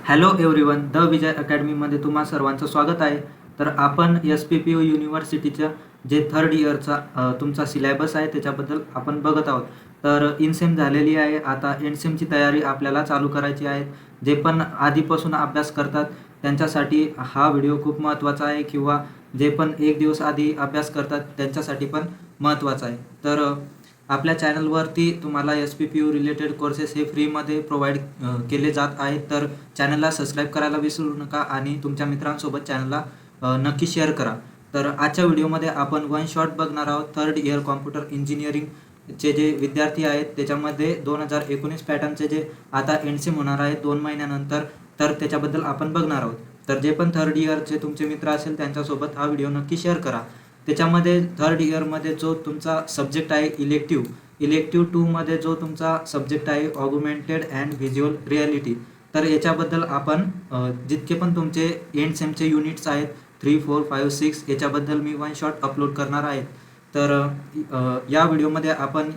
Hello everyone, the विजय अकॅडमीमध्ये तुम्हा सर्वांचं स्वागत आहे. तर आपण SPPU युनिव्हर्सिटीच्या जे थर्ड इयरचा तुमचा सिलेबस आहे त्याच्याबद्दल आपण बघत आहोत. तर इनसेम झालेली आहे, आता एंडसेमची तयारी आपल्याला चालू करायची आहे. जे पण आधीपासून अभ्यास करतात त्यांच्यासाठी हा व्हिडिओ खूप महत्त्वाचा आहे, किंवा जे पण एक दिवस आधी अभ्यास करतात त्यांच्यासाठी पण महत्त्वाचा आहे. तर आपल्या चॅनलवरती तुम्हाला SPPU रिलेटेड कोर्सेस हे फ्रीमध्ये प्रोव्हाइड केले जात आहेत. तर चॅनलला सबस्क्राईब करायला विसरू नका आणि तुमच्या मित्रांसोबत चॅनलला नक्की शेअर करा. तर आजच्या व्हिडिओमध्ये आपण वन शॉट बघणार आहोत. थर्ड इयर कॉम्प्युटर इंजिनिअरिंगचे जे विद्यार्थी आहेत त्याच्यामध्ये 2019 पॅटर्नचे जे आता एंडसेम होणार आहे 2 महिन्यानंतर, तर त्याच्याबद्दल आपण बघणार आहोत. तर जे पण थर्ड इयरचे तुमचे मित्र असेल त्यांच्यासोबत हा व्हिडिओ नक्की शेअर करा. त्याच्यामध्ये थर्ड इयरमध्ये जो तुमचा सब्जेक्ट आहे इलेक्टिव्ह 2मध्ये जो तुमचा सब्जेक्ट आहे ऑग्युमेंटेड अँड व्हिज्युअल रिॲलिटी, तर याच्याबद्दल आपण जितके पण तुमचे एंड सेमचे युनिट्स आहेत 3, 4, 5, 6 याच्याबद्दल मी वन शॉट अपलोड करणार आहे. तर या व्हिडिओमध्ये आपण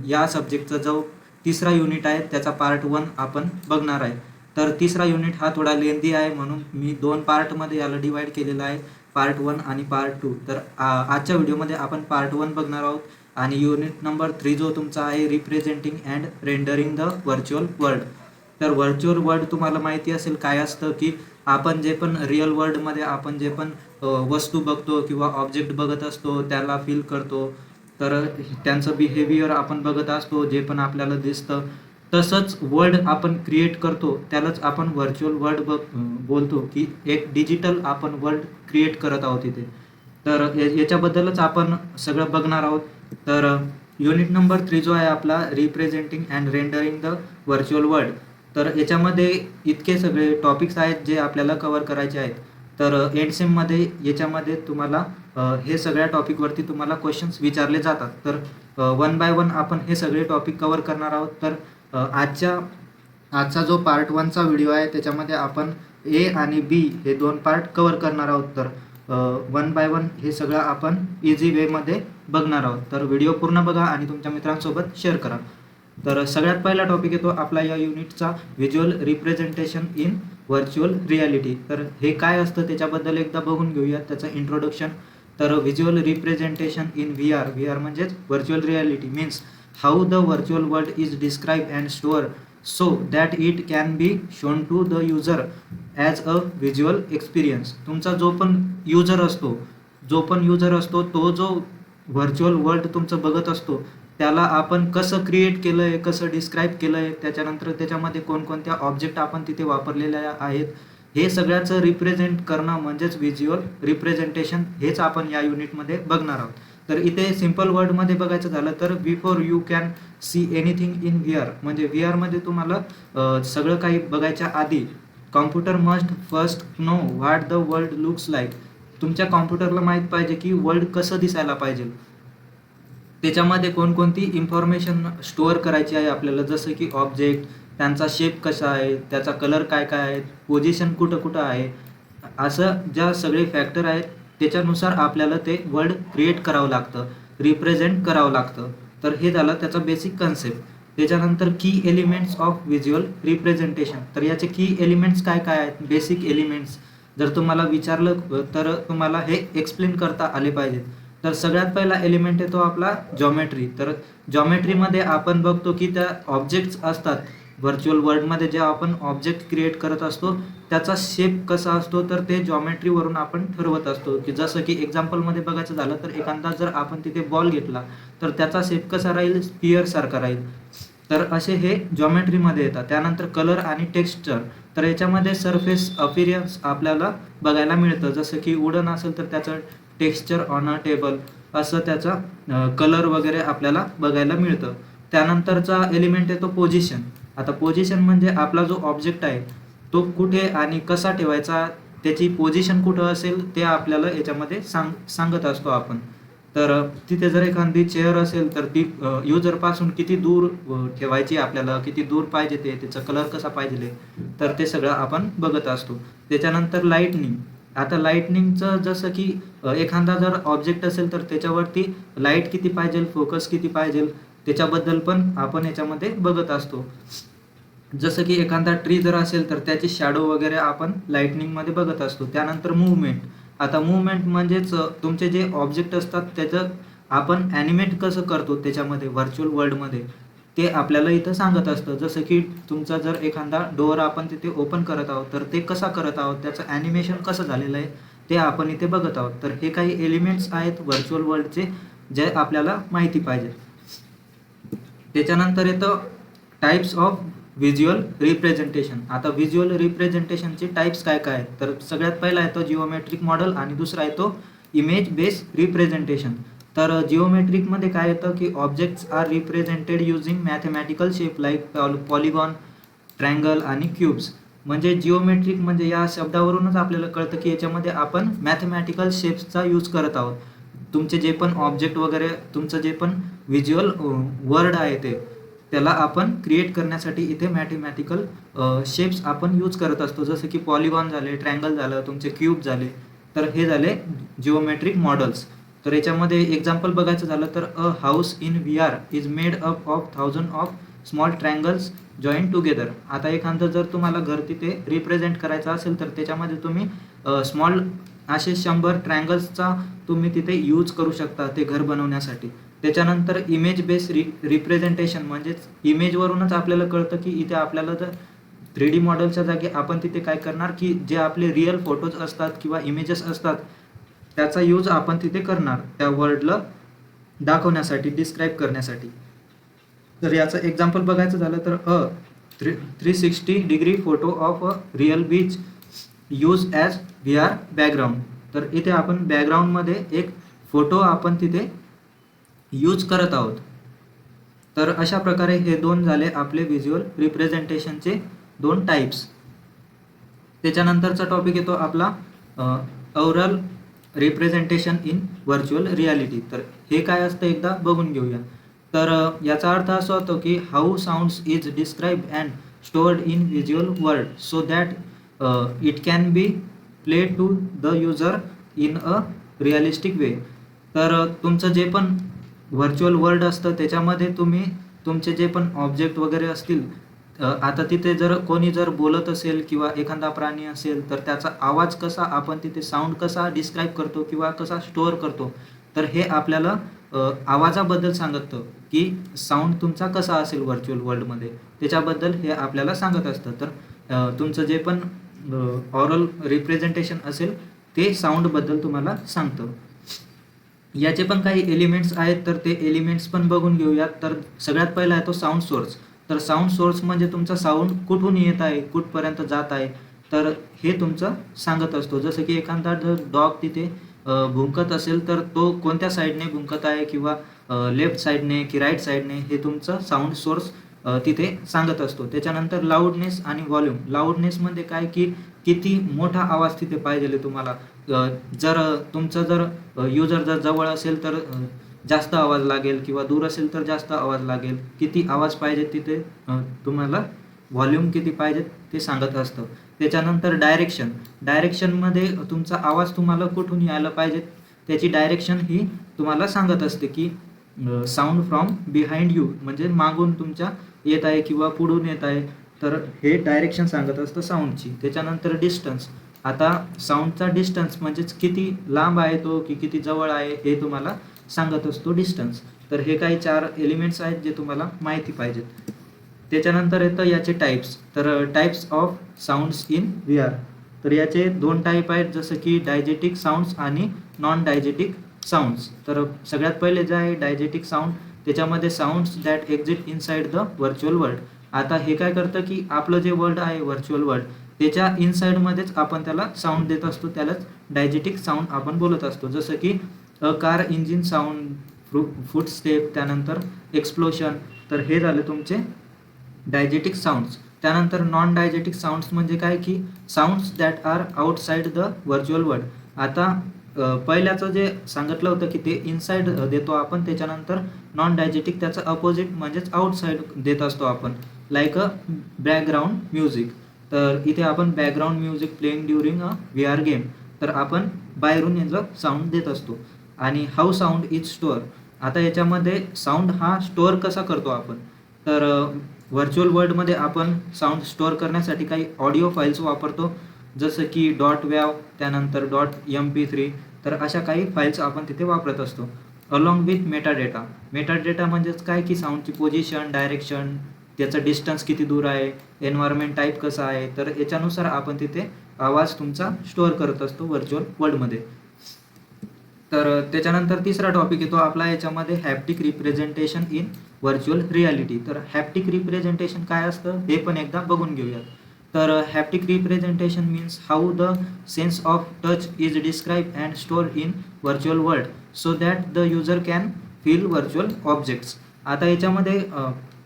या सब्जेक्टचा जो तिसरा युनिट आहे त्याचा पार्ट 1 आपण बघणार आहे. तर तिसरा युनिट हा थोडा लेंदी आहे म्हणून मी 2 पार्टमध्ये याला डिवाईड केलेला आहे, पार्ट 1 आणि पार्ट 2. तर आजच्या व्हिडिओमध्ये आपण पार्ट 1 बघणार आहोत. आणि युनिट नंबर 3 जो तुमचा आहे representing and rendering the virtual world. तर व्हर्च्युअल वर्ल्ड तुम्हाला माहिती असेल काय असतं, की आपण जे पण रिअल वर्ल्डमध्ये आपण जे पण वस्तू बघतो किंवा ऑब्जेक्ट बघत असतो त्याला फील करतो, तर त्यांचं बिहेवियर आपण बघत असतो, जे पण आपल्याला दिसतं तसंच वर्ल्ड आपण क्रिएट करतो त्यालाच आपण व्हर्च्युअल वर्ल्ड बोलतो, की एक डिजिटल आपण वर्ल्ड क्रिएट करत आहोत इथे. तर याच्याबद्दलच आपण सगळं बघणार आहोत. तर युनिट नंबर 3 जो आहे आपला representing and rendering the virtual world, तर याच्यामध्ये इतके सगळे टॉपिक्स आहेत जे आपल्याला कव्हर करायचे आहेत. तर एंडसेममध्ये याच्यामध्ये तुम्हाला हे सगळ्या टॉपिकवरती तुम्हाला क्वेश्चन्स विचारले जातात. तर 1 बाय 1 आपण हे सगळे टॉपिक कव्हर करणार आहोत. तर आजचा जो पार्ट 1चा व्हिडिओ आहे त्याच्यामध्ये आपण ए आणि बी हे 2 पार्ट कव्हर करणार आहोत. तर 1 बाय 1 हे सगळं आपण इझी वेमध्ये बघणार आहोत. तर व्हिडिओ पूर्ण बघा आणि तुमच्या मित्रांसोबत शेअर करा. तर सगळ्यात पहिला टॉपिक येतो आपला या युनिटचा visual representation in virtual reality. तर हे काय असतं त्याच्याबद्दल एकदा बघून घेऊया त्याचं इंट्रोडक्शन. तर व्हिज्युअल रिप्रेझेंटेशन इन VR म्हणजेच virtual reality means how the virtual world is describe and store so that it can be shown to the user as a visual experience. तुमचा जो पण युजर असतो तो जो व्हर्च्युअल वर्ल्ड तुमचं बघत असतो त्याला आपण कसं क्रिएट केलं आहे, कसं डिस्क्राईब केलं आहे, त्याच्यानंतर त्याच्यामध्ये कोणकोणत्या ऑब्जेक्ट आपण तिथे वापरलेल्या आहेत, हे सगळ्याचं रिप्रेझेंट करणं म्हणजेच व्हिज्युअल रिप्रेझेंटेशन, हेच आपण या युनिटमध्ये बघणार आहोत. तर इथे सिम्पल वर्डमध्ये बघायचं झालं तर before you can see anything in VR, म्हणजे VRमध्ये तुम्हाला सगळं काही बघायच्या आधी computer must first know what the world looks like. तुमच्या कॉम्प्युटरला माहीत पाहिजे की वर्ल्ड कसं दिसायला पाहिजे, त्याच्यामध्ये कोणकोणती इन्फॉर्मेशन स्टोअर करायची आहे आपल्याला, जसं की ऑब्जेक्ट, त्यांचा शेप कसा आहे, त्याचा कलर काय काय आहे, पोझिशन कुठं कुठं आहे, असं ज्या सगळे फॅक्टर आहेत त्याच्यानुसार आपल्याला ते वर्ल्ड क्रिएट करावं लागतं, रिप्रेझेंट करावं लागतं. तर हे झालं त्याचा बेसिक कन्सेप्ट. त्याच्यानंतर की एलिमेंट्स ऑफ व्हिज्युअल रिप्रेझेंटेशन. तर याचे की एलिमेंट्स काय काय आहेत, बेसिक एलिमेंट्स जर तुम्हाला विचारलं तर तुम्हाला हे एक्सप्लेन करता आले पाहिजेत. तर सगळ्यात पहिला एलिमेंट येतो आपला जॉमेट्री. तर जॉमेट्रीमध्ये आपण बघतो की त्या ऑब्जेक्ट्स असतात व्हर्च्युअल वर्ल्डमध्ये, जे आपण ऑब्जेक्ट क्रिएट करत असतो त्याचा शेप कसा असतो तर ते जॉमेट्रीवरून आपण ठरवत असतो. की जसं की एक्झाम्पलमध्ये बघायचं झालं तर एखादा जर आपण तिथे बॉल घेतला तर त्याचा शेप कसा राहील, स्पिअरसारखा राहील. तर असे हे जॉमेट्रीमध्ये येतात. त्यानंतर कलर आणि टेक्स्चर. तर याच्यामध्ये सरफेस अपीरियन्स आपल्याला बघायला मिळतं, जसं की वुडन असेल तर त्याचं टेक्स्चर ऑन अ टेबल, असं त्याचा कलर वगैरे आपल्याला बघायला मिळतं. त्यानंतरचा एलिमेंट येतो पोझिशन. आता पोझिशन म्हणजे आपला जो ऑब्जेक्ट आहे तो कुठे आणि कसा ठेवायचा, त्याची पोझिशन कुठं असेल ते आपल्याला याच्यामध्ये सांगत असतो आपण. तर तिथे जर एखादी चेअर असेल तर ती युजरपासून किती दूर ठेवायची, आपल्याला किती दूर पाहिजे, त्याचा कलर कसा पाहिजे, तर ते सगळं आपण बघत असतो. त्याच्यानंतर लाईटनिंग. आता लाईटनिंगचं जसं की एखादा जर ऑब्जेक्ट असेल तर त्याच्यावरती लाईट किती पाहिजे, फोकस किती पाहिजे, त्याच्याबद्दल पण आपण याच्यामध्ये बघत असतो. जसं की एखादा ट्री जर असेल तर त्याची शॅडो वगैरे आपण लाईटनिंगमध्ये बघत असतो. त्यानंतर मूव्हमेंट. आता मूव्हमेंट म्हणजेच तुमचे जे ऑब्जेक्ट असतात त्याचं आपण ॲनिमेट कसं करतो त्याच्यामध्ये व्हर्च्युअल वर्ल्डमध्ये ते आपल्याला इथं सांगत असतं. जसं की तुमचा जर एखादा डोअर आपण तिथे ओपन करत आहोत तर ते कसा करत आहोत, त्याचं ॲनिमेशन कसं झालेलं आहे ते आपण इथे बघत आहोत. तर हे काही एलिमेंट्स आहेत व्हर्च्युअल वर्ल्डचे जे आपल्याला माहिती पाहिजे. त्याच्यानंतर येतं टाईप्स ऑफ व्हिज्युअल रिप्रेझेंटेशन. आता व्हिज्युअल रिप्रेझेंटेशनचे टाईप्स काय काय आहेत, तर सगळ्यात पहिला येतो जिओमेट्रिक मॉडेल आणि दुसरा येतो इमेज बेस रिप्रेझेंटेशन. तर जिओमेट्रिकमध्ये काय येतं की objects are represented using mathematical shape like polygon, triangle आणि क्यूब्स. म्हणजे जिओमेट्रिक म्हणजे या शब्दावरूनच आपल्याला कळतं की याच्यामध्ये आपण मॅथमॅटिकल शेप्सचा यूज करत आहोत. तुमचे जे पण ऑब्जेक्ट वगैरे तुमचं जे पण व्हिज्युअल वर्ड आहे ते त्याला आपण क्रिएट करण्यासाठी इथे मॅथमॅटिकल शेप्स आपण यूज करत असतो. जसं की पॉलिगॉन झाले, ट्रँगल झालं, तुमचे क्यूब झाले. तर हे झाले जिओमेट्रिक मॉडेल्स. तर याच्यामध्ये एक्झाम्पल बघायचं झालं तर अ house in VR is made up of 1000 of small triangles join together. आता एखादं जर तुम्हाला घर तिथे रिप्रेझेंट करायचं असेल तर त्याच्यामध्ये तुम्ही स्मॉल असे 100 ट्रँगल्सचा तुम्ही तिथे यूज करू शकता ते घर बनवण्यासाठी. त्याच्यानंतर इमेज बेस रिप्रेझेंटेशन म्हणजेच इमेजवरूनच आपल्याला कळतं की इथे आपल्याला जर 3D मॉडेलच्या जागी आपण तिथे काय करणार की जे आपले रिअल फोटोज असतात किंवा इमेजेस असतात त्याचा यूज आपण तिथे करणार त्या वर्डला दाखवण्यासाठी, डिस्क्राईब करण्यासाठी. तर याचं एक्झाम्पल बघायचं झालं तर 360 degree photo of a real beach use as VR background. तर इथे आपण बॅकग्राऊंडमध्ये एक फोटो आपण तिथे यूज करत आहोत. तर अशा प्रकारे हे दोन झाले आपले व्हिज्युअल रिप्रेझेंटेशनचे दोन टाईप्स. त्याच्यानंतरचा टॉपिक येतो आपला overall representation in virtual reality. तर हे काय असतं एकदा बघून घेऊया. तर याचा अर्थ असा होतो की how sounds is describe and stored in visual world so that it can be play to the user in a realistic way. तर तुमचं जे पण व्हर्च्युअल वर्ल्ड असतं त्याच्यामध्ये तुम्ही तुमचे जे पण ऑब्जेक्ट वगैरे असतील, आता तिथे जर कोणी जर बोलत असेल किंवा एखादा प्राणी असेल तर त्याचा आवाज कसा आपण तिथे साऊंड कसा डिस्क्राईब करतो किंवा कसा स्टोअर करतो, तर हे आपल्याला आवाजाबद्दल सांगतं की साऊंड तुमचा कसा असेल व्हर्च्युअल वर्ल्डमध्ये, त्याच्याबद्दल हे आपल्याला सांगत असतं. तर तुमचं जे पण ऑरल रिप्रेझेंटेशन असेल ते साऊंडबद्दल तुम्हाला सांगतं. याचे पण काही एलिमेंट्स आहेत तर ते एलिमेंट्स पण बघून घेऊयात. तर सगळ्यात पहिला आहे तो साऊंड सोर्स. तर साऊंड सोर्स म्हणजे तुमचा साऊंड कुठून येत आहे, कुठपर्यंत जात आहे, तर हे तुमचं सांगत असतो. जसं की एखादा जर डॉग तिथे भुंकत असेल तर तो कोणत्या साईडने भुंकत आहे किंवा लेफ्ट साईडने की राईट साईडने हे तुमचं साऊंड सोर्स तिथे सांगत असतो. त्याच्यानंतर लाऊडनेस आणि व्हॉल्यूम. लाऊडनेसमध्ये काय की किती मोठा आवाज तिथे पाहिजे तुम्हाला. जर तुमचं जर युजर जर जवळ असेल तर जास्त आवाज लागेल किंवा दूर असेल तर जास्त आवाज लागेल. किती आवाज पाहिजे तिथे तुम्हाला व्हॉल्यूम किती पाहिजे ते सांगत असतं. त्याच्यानंतर डायरेक्शन. डायरेक्शनमध्ये तुमचा आवाज तुम्हाला कुठून यायला पाहिजे त्याची डायरेक्शन ही तुम्हाला सांगत असते की साऊंड फ्रॉम बिहाइंड यू म्हणजे मागून तुमच्या येत आहे किंवा पुढून येत आहे, तर हे डायरेक्शन सांगत असतं साऊंडची. त्याच्यानंतर डिस्टन्स. आता साऊंडचा डिस्टन्स म्हणजेच किती लांब आहे तो की किती जवळ आहे हे तुम्हाला सांगत असतो डिस्टन्स. तर हे काही 4 एलिमेंट्स आहेत जे तुम्हाला माहिती पाहिजेत. त्याच्यानंतर येतं याचे टाईप्स. तर types of sounds in VR. तर याचे 2 टाईप आहेत जसं की डायजेटिक साऊंड्स आणि नॉन डायजेटिक साऊंड्स. तर सगळ्यात पहिले जे आहे डायजेटिक साऊंड, त्याच्यामध्ये sounds that exit inside the virtual world. आता हे काय करतं की आपलं जे वर्ल्ड आहे व्हर्च्युअल वर्ल्ड त्याच्या इनसाइडमध्येच आपण त्याला साऊंड देत असतो, त्यालाच डायजेटिक साऊंड आपण बोलत असतो. जसं की car engine sound, foot step, त्यानंतर एक्सप्लोशन. तर हे झाले तुमचे डायजेटिक साऊंड्स. त्यानंतर नॉन डायजेटिक साऊंड्स म्हणजे काय की sounds that are outside the virtual world. आता पहिल्याचं जे सांगितलं होतं की ते इनसाइड देतो आपण, त्याच्यानंतर नॉन डायजेटिक त्याचं अपोजिट म्हणजेच आउटसाइड देत असतो आपण, लाईक अ बॅकग्राऊंड म्युझिक. तर इथे आपण background music playing during a VR game, तर आपण बाहेरून याचं साऊंड देत असतो. आणि हाऊ साऊंड इज स्टोअर. आता याच्यामध्ये साऊंड हा स्टोअर कसा करतो आपण, तर व्हर्च्युअल वर्ल्डमध्ये आपण साऊंड स्टोअर करण्यासाठी काही ऑडिओ फाईल्स वापरतो, जसं की .wav, त्यानंतर .mp3. तर अशा काही फाईल्स आपण तिथे वापरत असतो अलॉंग विथ मेटाडेटा. मेटाडेटा म्हणजेच काय की साऊंडची पोझिशन, डायरेक्शन, त्याचं डिस्टन्स किती दूर आहे, एन्व्हायरमेंट टाईप कसा आहे, तर याच्यानुसार आपण तिथे आवाज तुमचा स्टोअर करत असतो व्हर्च्युअल वर्ल्डमध्ये. तर त्याच्यानंतर तिसरा टॉपिक येतो आपला याच्यामध्ये haptic representation in virtual reality. तर हॅप्टिक रिप्रेझेंटेशन काय असतं हे पण एकदा बघून घेऊयात. तर haptic representation means how the sense of touch is describe and store in virtual world so that the user can feel virtual objects. आता याच्यामध्ये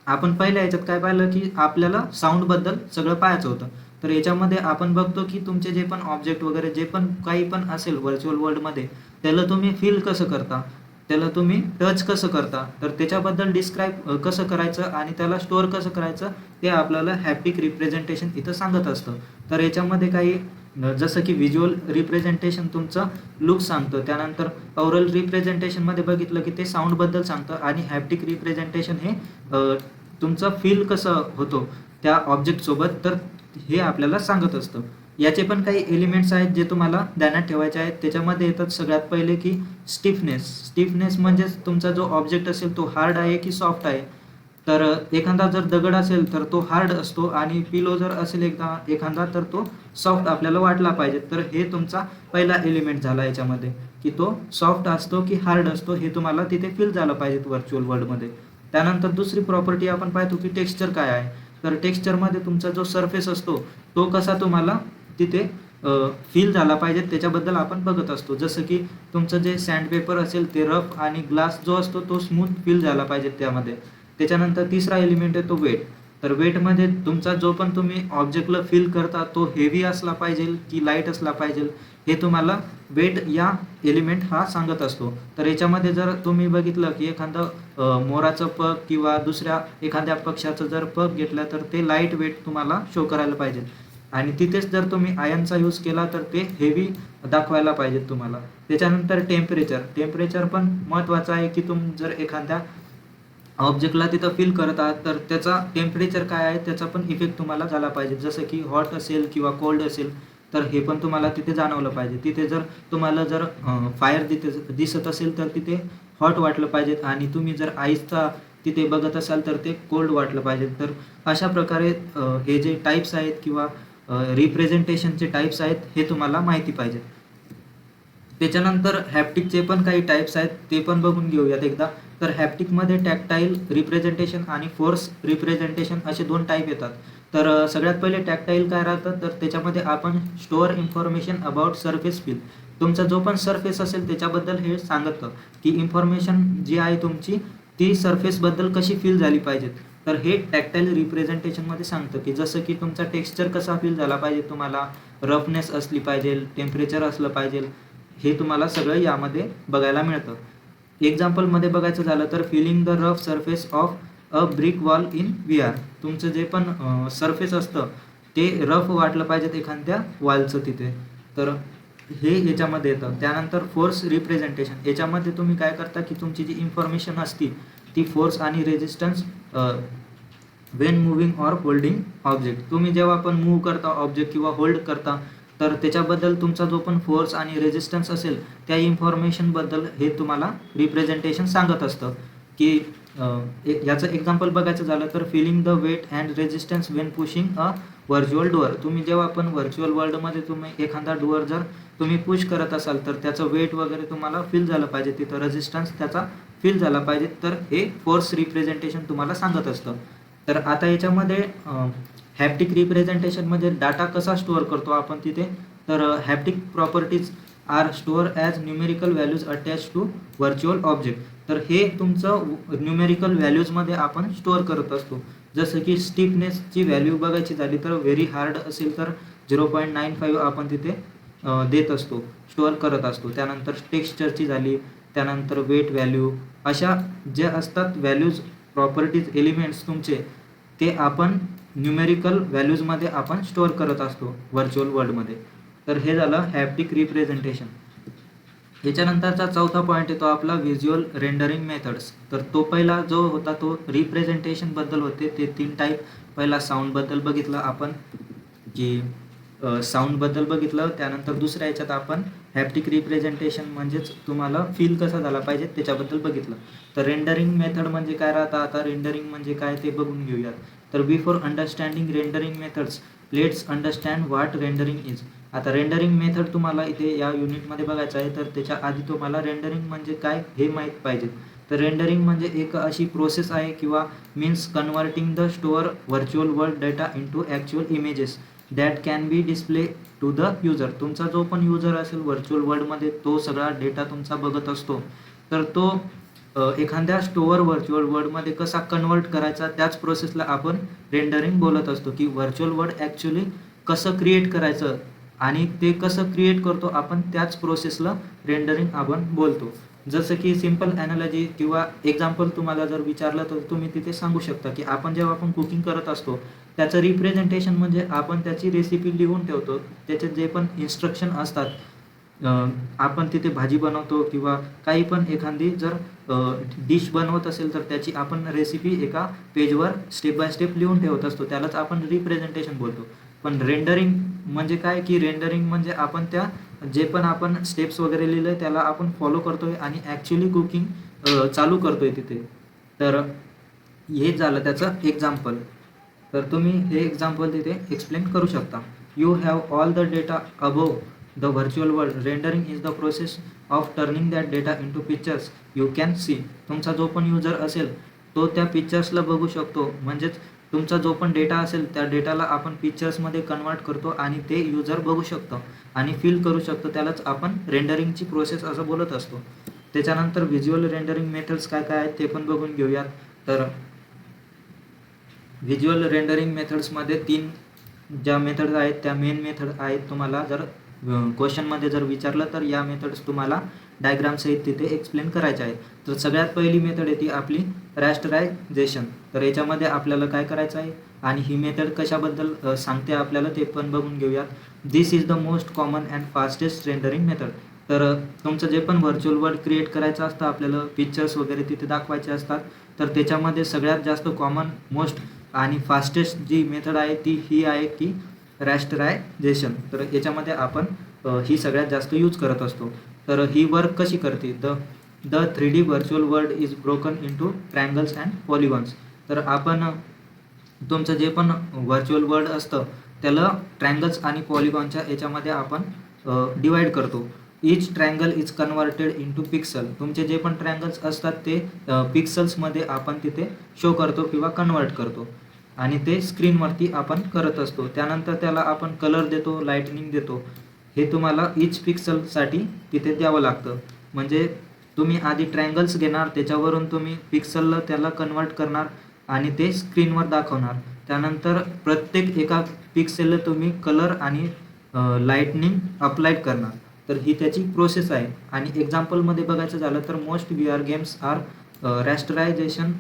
आपण पहिल्या याच्यात काय पाहिलं की आपल्याला साऊंडबद्दल सगळं पाहायचं होतं. तर याच्यामध्ये आपण बघतो की तुमचे जे पण ऑब्जेक्ट वगैरे जे पण काही पण असेल व्हर्च्युअल वर्ल्डमध्ये, त्याला तुम्ही फील कसं करता, त्याला तुम्ही टच कसं करता, तर त्याच्याबद्दल डिस्क्राईब कसं करायचं आणि त्याला स्टोअर कसं करायचं ते आपल्याला हॅप्टिक रिप्रेझेंटेशन इथं सांगत असतं. तर याच्यामध्ये काही जसं की व्हिज्युअल रिप्रेझेंटेशन तुमचं लुक सांगतं, त्यानंतर ऑरल रिप्रेझेंटेशनमध्ये बघितलं की ते साऊंडबद्दल सांगतं, आणि हॅप्टिक रिप्रेझेंटेशन हे तुमचं फील कसं होतो त्या ऑब्जेक्टसोबत, तर हे आपल्याला सांगत असतं. याचे पण काही एलिमेंट्स आहेत जे तुम्हाला ध्यानात ठेवायचे आहेत. त्याच्यामध्ये येतात सगळ्यात पहिले की स्टिफनेस म्हणजेच तुमचा जो ऑब्जेक्ट असेल तो हार्ड आहे की सॉफ्ट आहे. तर एखादा जर दगड असेल तर तो हार्ड असतो, आणि पिलो जर असेल एखादा तर तो सॉफ्ट आपल्याला वाटला पाहिजे. तर हे तुमचा पहिला एलिमेंट झाला याच्यामध्ये, की तो सॉफ्ट असतो की हार्ड असतो हे तुम्हाला तिथे फील झालं पाहिजे व्हर्च्युअल वर्ल्डमध्ये. त्यानंतर दुसरी प्रॉपर्टी आपण पाहतो की टेक्स्चर काय आहे. तर टेक्स्चरमध्ये तुमचा जो सरफेस असतो तो कसा तुम्हाला तिथे फील झाला पाहिजे त्याच्याबद्दल आपण बघत असतो. जसं की तुमचं जे सँडपेपर असेल ते रफ, आणि ग्लास जो असतो तो स्मूथ फील झाला पाहिजे त्यामध्ये. त्याच्यानंतर तिसरा एलिमेंट आहे तो वेट. तर वेटमध्ये तुमचा जो पण तुम्ही ऑब्जेक्टला फील करता तो हेवी असला पाहिजे की लाईट असला पाहिजे, हे तुम्हाला वेट या एलिमेंट हा सांगत असतो. तर याच्यामध्ये जर तुम्ही बघितलं की एखादं मोराचं पग किंवा दुसऱ्या एखाद्या पक्षाचं जर पग घेतलं तर ते लाईट वेट तुम्हाला शो करायला पाहिजे, आणि तिथेच जर तुम्ही आयनचा यूज केला तर ते हेवी दाखवायला पाहिजेत तुम्हाला. त्याच्यानंतर टेम्परेचर पण महत्त्वाचं आहे, की जर एखाद्या ऑब्जेक्टला तिथं फील करत आहात तर त्याचा टेम्परेचर काय आहे त्याचा पण इफेक्ट तुम्हाला झाला पाहिजे. जसं की हॉट असेल किंवा कोल्ड असेल तर हे पण तुम्हाला तिथे जाणवलं पाहिजे. तिथे जर तुम्हाला जर फायर दिसत असेल तर तिथे हॉट वाटलं पाहिजे, आणि तुम्ही जर आईसचा तिथे बघत असाल तर ते कोल्ड वाटलं पाहिजे. तर अशा प्रकारे हे जे टाईप्स आहेत किंवा रिप्रेझेंटेशनचे टाईप्स आहेत हे तुम्हाला माहिती पाहिजेत. त्याच्यानंतर हॅप्टिकचे पण काही टाईप्स आहेत ते पण बघून घेऊयात एकदा. तर हॅप्टिकमध्ये टॅक्टाईल रिप्रेझेंटेशन आणि फोर्स रिप्रेझेंटेशन असे दोन टाईप येतात. तर सगळ्यात पहिले टॅक्टाईल काय राहतं, तर त्याच्यामध्ये आपण store information about surface feel. तुमचा जो पण सरफेस असेल त्याच्याबद्दल हे सांगतं की इन्फॉर्मेशन जी आहे तुमची ती सरफेसबद्दल कशी फील झाली पाहिजेत. तर हे टॅक्टाईल रिप्रेझेंटेशनमध्ये सांगतं की जसं की तुमचा टेक्स्चर कसा फील झाला पाहिजे, तुम्हाला रफनेस असली पाहिजे, टेम्परेचर असलं पाहिजे, हे तुम्हाला सगळं यामध्ये बघायला मिळतं. एक्झाम्पलमध्ये बघायचं झालं तर feeling the rough surface of a brick wall in VR. तुमचं जे पण सरफेस असतं ते रफ वाटलं पाहिजेत एखाद्या वॉलचं तिथे, तर हे याच्यामध्ये येतं. त्यानंतर फोर्स रिप्रेझेंटेशन, याच्यामध्ये तुम्ही काय करता की तुमची जी इन्फॉर्मेशन असती ती फोर्स आणि resistance Wien moving or holding object. तुम्ही जेव्हा पण मूव्ह करता ऑब्जेक्ट किंवा होल्ड करता तर त्याच्याबद्दल तुमचा जो पण फोर्स आणि रेजिस्टन्स असेल त्या इन्फॉर्मेशनबद्दल हे तुम्हाला रिप्रेझेंटेशन सांगत असतं. की याचं एक्झाम्पल बघायचं झालं तर feeling the weight and resistance when pushing a virtual door. तुम्ही जेव्हा पण व्हर्च्युअल वर्ल्डमध्ये तुम्ही एखादा डोअर जर तुम्ही पुश करत असाल तर त्याचं वेट वगैरे तुम्हाला फील झालं पाहिजे, तिथं रेजिस्टन्स त्याचा फील झाला पाहिजे, तर हे फोर्स रिप्रेझेंटेशन तुम्हाला सांगत असतं. तर आता याच्यामध्ये हॅप्टिक रिप्रेझेंटेशनमध्ये डाटा कसा स्टोअर करतो आपण तिथे, तर haptic properties are store as numerical values attach to virtual object. तर हे तुमचं न्यूमेरिकल व्हॅल्यूजमध्ये आपण स्टोअर करत असतो. जसं की स्टिफनेसची व्हॅल्यू बघायची झाली तर व्हेरी हार्ड असेल तर 0.95 आपण तिथे देत असतो, स्टोअर करत असतो. त्यानंतर टेक्स्चरची झाली, त्यानंतर वेट व्हॅल्यू, अशा जे असतात व्हॅल्यूज प्रॉपर्टीज एलिमेंट्स तुमचे ते आपण न्यूमेरिकल व्हॅल्यूजमध्ये आपण स्टोअर करत असतो व्हर्च्युअल वर्ल्डमध्ये. तर हे झालं हॅप्टिक रिप्रेझेंटेशन. याच्यानंतरचा चौथा पॉईंट येतो आपला व्हिज्युअल रेंडरिंग मेथड्स. तर तो पहिला जो होता तो रिप्रेझेंटेशनबद्दल होते. ते 3 टाईप. पहिला साऊंडबद्दल बघितलं आपण की साऊंडबद्दल बघितलं. त्यानंतर दुसऱ्या याच्यात आपण हॅप्टिक रिप्रेझेंटेशन म्हणजेच तुम्हाला फील कसा झाला पाहिजे त्याच्याबद्दल बघितलं. तर रेंडरिंग मेथड म्हणजे काय राहतं, आता रेंडरिंग म्हणजे काय ते बघून घेऊयात. तर before understanding rendering methods let's understand what rendering is. आता रेंडरिंग मेथड तुम्हाला इथे या युनिटमध्ये बघायचं आहे. तर त्याच्या आधी तुम्हाला रेंडरिंग म्हणजे काय हे माहीत पाहिजे. तर रेंडरिंग म्हणजे एक अशी प्रोसेस आहे किंवा means converting the store virtual world data into actual images that can be display to the user. तुमचा जो पण युजर असेल व्हर्च्युअल वर्ल्डमध्ये तो सगळा डेटा तुमचा बघत असतो. तर तो एखाद्या स्टोअर व्हर्च्युअल वर्ल्डमध्ये कसा कन्वर्ट करायचा त्याच प्रोसेसला आपण रेंडरिंग बोलत असतो. की व्हर्च्युअल वर्ल्ड ॲक्च्युली कसं क्रिएट करायचं आणि ते कसं क्रिएट करतो आपण त्याच प्रोसेसला रेंडरिंग आपण बोलतो. जसं की सिम्पल ॲनालॉजी किंवा एक्झाम्पल तुम्हाला जर विचारलं तर तुम्ही तिथे सांगू शकता की आपण जेव्हा आपण कुकिंग करत असतो त्याचं रिप्रेझेंटेशन म्हणजे आपण त्याची रेसिपी लिहून ठेवतो. त्याचे जे पण इन्स्ट्रक्शन असतात, आपण तिथे भाजी बनवतो किंवा काही पण एखादी जर डिश बनवत असेल तर त्याची आपण रेसिपी एका पेजवर स्टेप बाय स्टेप लिहून ठेवत असतो. त्यालाच आपण रिप्रेझेंटेशन बोलतो. पण रेंडरिंग म्हणजे काय की रेंडरिंग म्हणजे आपण त्या जे पण आपण स्टेप्स वगैरे लिहिलं आहे त्याला आपण फॉलो करतोय आणि ॲक्च्युली कुकिंग चालू करतोय तिथे. तर हे झालं त्याचं एक्झाम्पल. तर तुम्ही हे एक्झाम्पल तिथे एक्सप्लेन करू शकता. You have all the data above the virtual world. Rendering is the process of turning that data into pictures you can see. तुमचा जो पण युजर असेल तो त्या पिक्चर्सला बघू शकतो. म्हणजेच तुमचा जो पण डेटा असेल त्या डेटाला आपण पिक्चर्समध्ये कन्वर्ट करतो आणि ते युजर बघू शकतो आणि फील करू शकतो. त्यालाच आपण रेंडरिंगची प्रोसेस असं बोलत असतो. त्याच्यानंतर व्हिज्युअल रेंडरिंग मेथड्स काय काय आहेत ते पण बघून घेऊयात. तर व्हिज्युअल रेंडरिंग मेथड्समध्ये 3 ज्या मेथड्स आहेत त्या मेन मेथड आहेत. तुम्हाला जर क्वेश्चनमध्ये जर विचारलं तर या मेथड्स तुम्हाला डायग्रामसहित तिथे एक्सप्लेन करायच्या आहेत. तर सगळ्यात पहिली मेथड येते आपली रॅस्टरायझेशन. तर याच्यामध्ये आपल्याला काय करायचं आहे आणि ही मेथड कशाबद्दल सांगते आपल्याला ते पण बघून घेऊयात. This is the most common and fastest rendering method. तर तुमचं जे पण व्हर्च्युअल वर्ल्ड क्रिएट करायचं असतं, आपल्याला पिक्चर्स वगैरे तिथे दाखवायचे असतात. तर त्याच्यामध्ये सगळ्यात जास्त कॉमन मोस्ट आणि फास्टेस्ट जी मेथड आहे ती ही आहे की रॅस्टरायझेशन. तर याच्यामध्ये आपण ही सगळ्यात जास्त यूज करत असतो. तर ही वर्क कशी करते, the 3D virtual world is broken into triangles and polygons. तर आपण तुमचं जे पण व्हर्च्युअल वर्ल्ड असतं त्याला ट्रायंगल्स आणि पॉलिगॉनच्या याच्यामध्ये आपण डिवाईड करतो. Each triangle is converted into pixel. तुमचे जे पण ट्रायंगल्स असतात ते पिक्सल्समध्ये आपण तिथे शो करतो किंवा कन्वर्ट करतो आणि ते स्क्रीनवरती आपण करत असतो. त्यानंतर त्याला आपण कलर देतो, लाईटनिंग देतो. हे तुम्हाला इच पिक्सलसाठी तिथे द्यावं लागतं. म्हणजे तुम्ही आधी ट्रायंगल्स घेणार, त्याच्यावरून तुम्ही पिक्सलला त्याला कन्वर्ट करणार आणि ते स्क्रीनवर दाखवणार. त्यानंतर प्रत्येक एका पिक्सेलला तुम्ही कलर आणि लाईटनिंग अप्लाइड करणार. तर ही त्याची प्रोसेस आहे. आणि एक्झाम्पलमध्ये बघायचं झालं तर most VR games are rasterization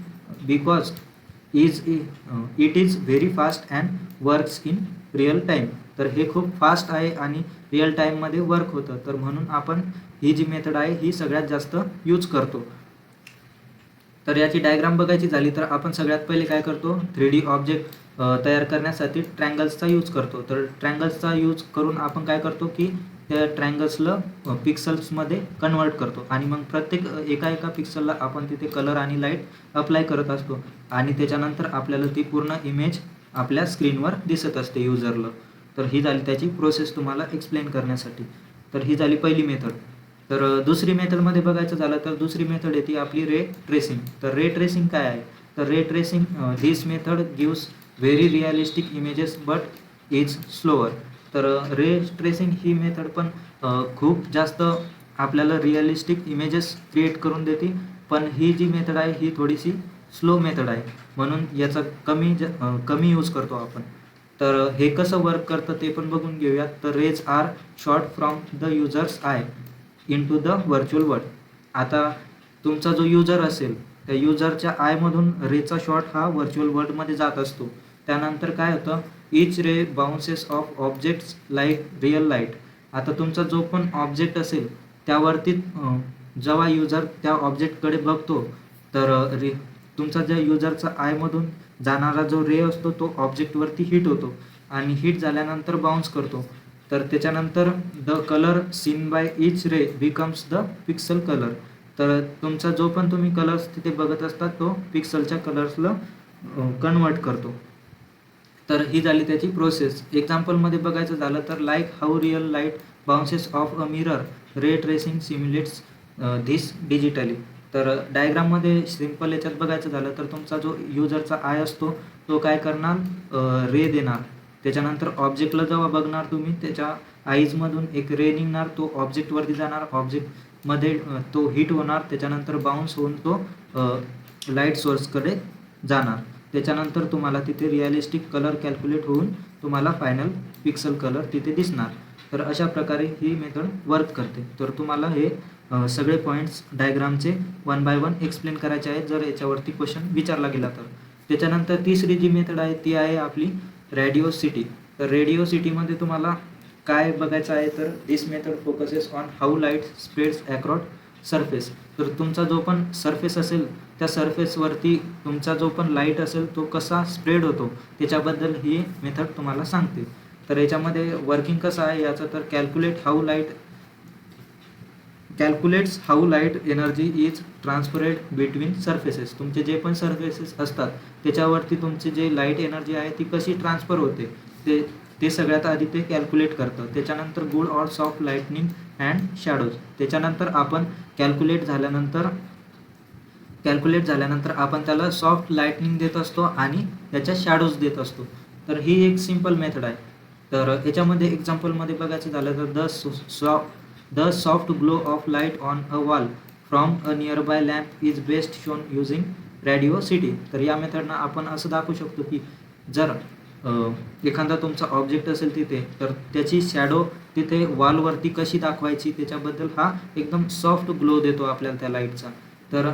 because it is very fast and works in real time. तर हे खूप फास्ट आहे आणि रिअल टाईममध्ये वर्क होतं. तर म्हणून आपण ही जी मेथड आहे ही सगळ्यात जास्त यूज करतो. तर याची डायग्राम बघायची झाली तर आपण सगळ्यात पहिले काय करतो, 3D ऑब्जेक्ट तयार करण्यासाठी ट्रायंगल्सचा यूज करतो. तर ट्रायंगल्सचा यूज करून आपण काय करतो की त्या ट्रायंगल्सला पिक्सल्समध्ये कन्वर्ट करतो आणि मग प्रत्येक एका पिक्सलला आपण तिथे कलर आणि लाईट अप्लाय करत असतो आणि त्याच्यानंतर आपल्याला ती पूर्ण इमेज आपल्या स्क्रीनवर दिसत असते युजरला. तर ही झाली त्याची प्रोसेस तुम्हाला एक्सप्लेन करण्यासाठी. तर ही झाली पहिली मेथड. तर दुसरी मेथडमध्ये बघायचं झालं तर दुसरी मेथड येते आपली रे ट्रेसिंग. तर रे ट्रेसिंग काय आहे, तर ray tracing this method gives very realistic images but is slower. तर रे ट्रेसिंग ही मेथड पण खूप जास्त आपल्याला रिअलिस्टिक इमेजेस क्रिएट करून देते. पण ही जी मेथड आहे ही थोडीशी स्लो मेथड आहे म्हणून याचा कमी यूज करतो आपण. तर हे कसं वर्क करतं ते पण बघून घेऊयात. तर rays are shot from the users eye into the virtual world. आता तुमचा जो युजर असेल त्या युजरच्या आयमधून रेचा शॉट हा व्हर्च्युअल वर्ल्डमध्ये जात असतो. त्यानंतर काय होतं, each ray bounces off objects like real light. आता तुमचा जो पण ऑब्जेक्ट असेल त्यावरती जेव्हा युजर त्या ऑब्जेक्टकडे बघतो तर तुमचा ज्या युजरचा आयमधून जाणारा जो रे असतो तो ऑब्जेक्टवरती हिट होतो आणि हिट झाल्यानंतर बाउन्स करतो. तर त्याच्यानंतर the colour seen by each ray becomes the pixel colour. तर तुमचा जो पण तुम्ही कलर्स तिथे बघत असतात तो पिक्सलच्या कलर्सला कन्वर्ट करतो. तर ही झाली त्याची प्रोसेस. एक्झाम्पलमध्ये बघायचं झालं तर like how real light bounces off a mirror, ray tracing simulates this digitally. तर डायग्राममध्ये सिम्पल याच्यात बघायचं झालं तर तुमचा जो युजरचा आय असतो तो काय करणार, रे देणार. त्याच्यानंतर ऑब्जेक्टला जेव्हा बघणार तुम्ही त्याच्या आईजमधून एक रे निघणार, तो ऑब्जेक्टवरती जाणार, ऑब्जेक्टमध्ये तो हिट होणार, त्याच्यानंतर बाउन्स होऊन तो लाईट सोर्सकडे जाणार. त्याच्यानंतर तुम्हाला तिथे रिअलिस्टिक कलर कॅल्क्युलेट होऊन तुम्हाला फायनल पिक्सल कलर तिथे दिसणार. तर अशा प्रकारे ही मेथड वर्क करते. तर तुम्हाला हे सगळे पॉईंट्स डायग्रामचे 1 बाय 1 एक्सप्लेन करायचे आहेत जर याच्यावरती क्वेश्चन विचारला गेला तर. त्याच्यानंतर तिसरी जी मेथड आहे ती आहे आपली रेडिओ सिटी. तर रेडिओ सिटीमध्ये तुम्हाला काय बघायचं आहे तर this method focuses on how light spreads across surface. तर तुमचा जो पण सरफेस असेल त्या सरफेसवरती तुमचा जो पण लाईट असेल तो कसा स्प्रेड होतो त्याच्याबद्दल ही मेथड तुम्हाला सांगते. तर याच्यामध्ये वर्किंग कसं आहे याचं तर calculates how light energy is transferred between surfaces. तुमचे जे पण सरफेसेस असतात त्याच्यावरती तुमची जे लाईट एनर्जी आहे ती कशी ट्रान्सफर होते ते सगळ्यात आधी ते कॅल्क्युलेट करतं. त्याच्यानंतर good or soft lightning and shadows. त्याच्यानंतर आपण कॅल्क्युलेट झाल्यानंतर आपण त्याला सॉफ्ट लाईटनिंग देत असतो आणि त्याच्या शॅडोज देत असतो. तर ही एक सिंपल मेथड आहे. तर याच्यामध्ये एक्झाम्पलमध्ये बघायचं झालं तर the soft glow of light on a wall from a near by lamp is best shown using radio city. तर या मेथडनं आपण असं दाखवू शकतो की जर एखादा तुमचा ऑब्जेक्ट असेल तिथे तर त्याची शॅडो तिथे वॉलवरती कशी दाखवायची त्याच्याबद्दल हा एकदम सॉफ्ट ग्लो देतो आपल्याला त्या लाईटचा. तर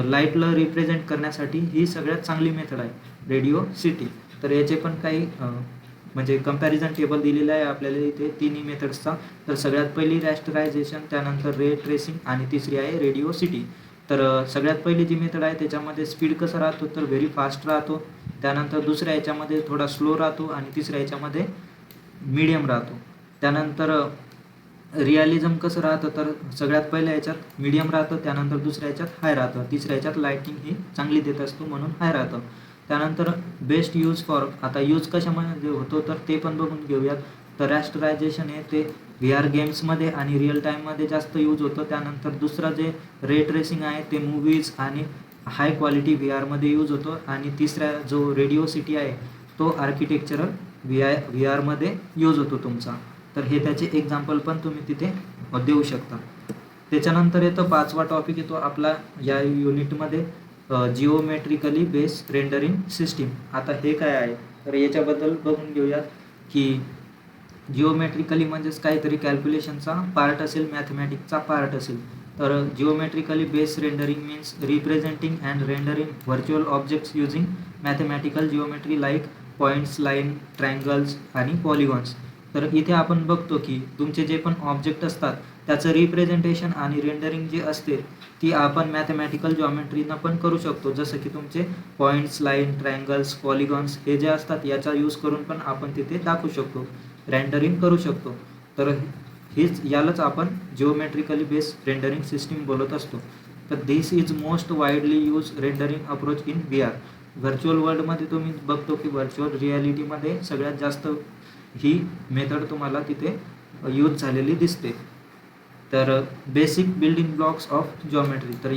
लाईटला रिप्रेझेंट करण्यासाठी ही सगळ्यात चांगली मेथड आहे रेडिओ सिटी. तर याचे पण काही म्हणजे कंपॅरिझन टेबल दिलेलं आहे आपल्याला इथे तिन्ही मेथड्सचा. तर सगळ्यात पहिली रॅस्टरायझेशन, त्यानंतर रे ट्रेसिंग आणि तिसरी आहे रेडिओ सिटी. तर सगळ्यात पहिली जी मेथड आहे त्याच्यामध्ये स्पीड कसं राहतो तर व्हेरी फास्ट राहतो. त्यानंतर दुसऱ्या याच्यामध्ये थोडा स्लो राहतो आणि तिसऱ्या याच्यामध्ये मीडियम राहतो. त्यानंतर रिअलिझम कसं राहतं तर सगळ्यात पहिल्या याच्यात मीडियम राहतं, त्यानंतर दुसऱ्या याच्यात हाय राहतं, तिसऱ्या याच्यात लाईटिंग ही चांगली देत असतो म्हणून हाय राहतं. त्यानंतर बेस्ट यूज फॉर, आता यूज कशामध्ये होतो तर ते पण बघून घेऊयात. तर रॅस्टरायझेशन हे ते VR गेम्समध्ये आणि रिअल टाईममध्ये जास्त यूज होतं. त्यानंतर दुसरं जे रे ट्रेसिंग आहे ते मूवीज आणि हाय क्वालिटी VRमध्ये यूज होतो. आणि तिसरा जो रेडिओ सिटी आहे तो आर्किटेक्चरल VRमध्ये यूज होतो तुमचा. तर हे त्याचे एक्झाम्पल पण तुम्ही तिथे देऊ शकता. त्याच्यानंतर येतो 5वा टॉपिक येतो आपला या युनिटमध्ये जिओमेट्रिकली बेस रेंडरिंग सिस्टीम. आता हे काय आहे तर याच्याबद्दल बघून घेऊयात की जिओमेट्रिकली म्हणजेच काहीतरी कॅल्क्युलेशनचा पार्ट असेल, मॅथमॅटिकचा पार्ट असेल. तर geometrically base rendering means representing and rendering virtual objects using mathematical geometry like points, line, triangles आणि पॉलिगॉन्स. तर इथे आपण बघतो की तुमचे जे पण ऑब्जेक्ट असतात त्याचं रिप्रेझेंटेशन आणि रेंडरिंग जी असते ती आपण मॅथमॅटिकल जॉमेट्रीनं पण करू शकतो. जसं की तुमचे पॉईंट्स, लाईन, ट्रायंगल्स, पॉलिगॉन्स हे जे असतात याचा यूज करून पण आपण तिथे दाखवू शकतो, रेंडरिंग करू शकतो. तर यालाच आपण जिओमेट्रिकली बेस रेंडरिंग सिस्टीम बोलत असतो. तर this is most widely use rendering approach in VR. Virtual वर्ल्डमध्ये तुम्ही बघतो की व्हर्च्युअल रिॲलिटीमध्ये सगळ्यात जास्त ही मेथड तुम्हाला तिथे यूज झालेली दिसते. तर basic building blocks of geometry. तर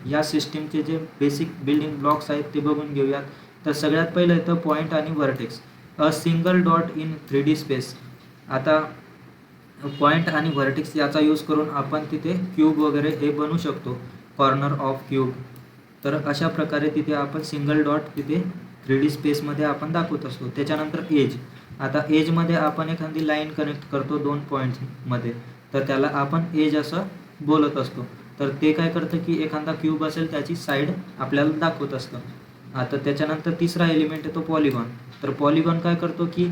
या सिस्टीमचे जे बेसिक बिल्डिंग ब्लॉक्स आहेत ते बघून घेऊयात. तर सगळ्यात पहिलं येतं पॉईंट आणि vertex. A single dot in 3D space. आता पॉईंट आणि व्हर्टेक्स याचा यूज करून आपण तिथे क्यूब वगैरे हे बनवू शकतो, कॉर्नर ऑफ क्यूब. तर अशा प्रकारे तिथे आपण सिंगल डॉट तिथे 3D स्पेसमध्ये आपण दाखवत असतो. त्याच्यानंतर एज. आता एजमध्ये आपण एखादी लाईन कनेक्ट करतो 2 पॉईंट्समध्ये तर त्याला आपण एज असं बोलत असतो. तर ते काय करतं की एखादा क्यूब असेल त्याची साईड आपल्याला दाखवत असतं. आता त्याच्यानंतर तिसरा एलिमेंट येतो पॉलिगॉन. तर पॉलिगॉन काय करतो की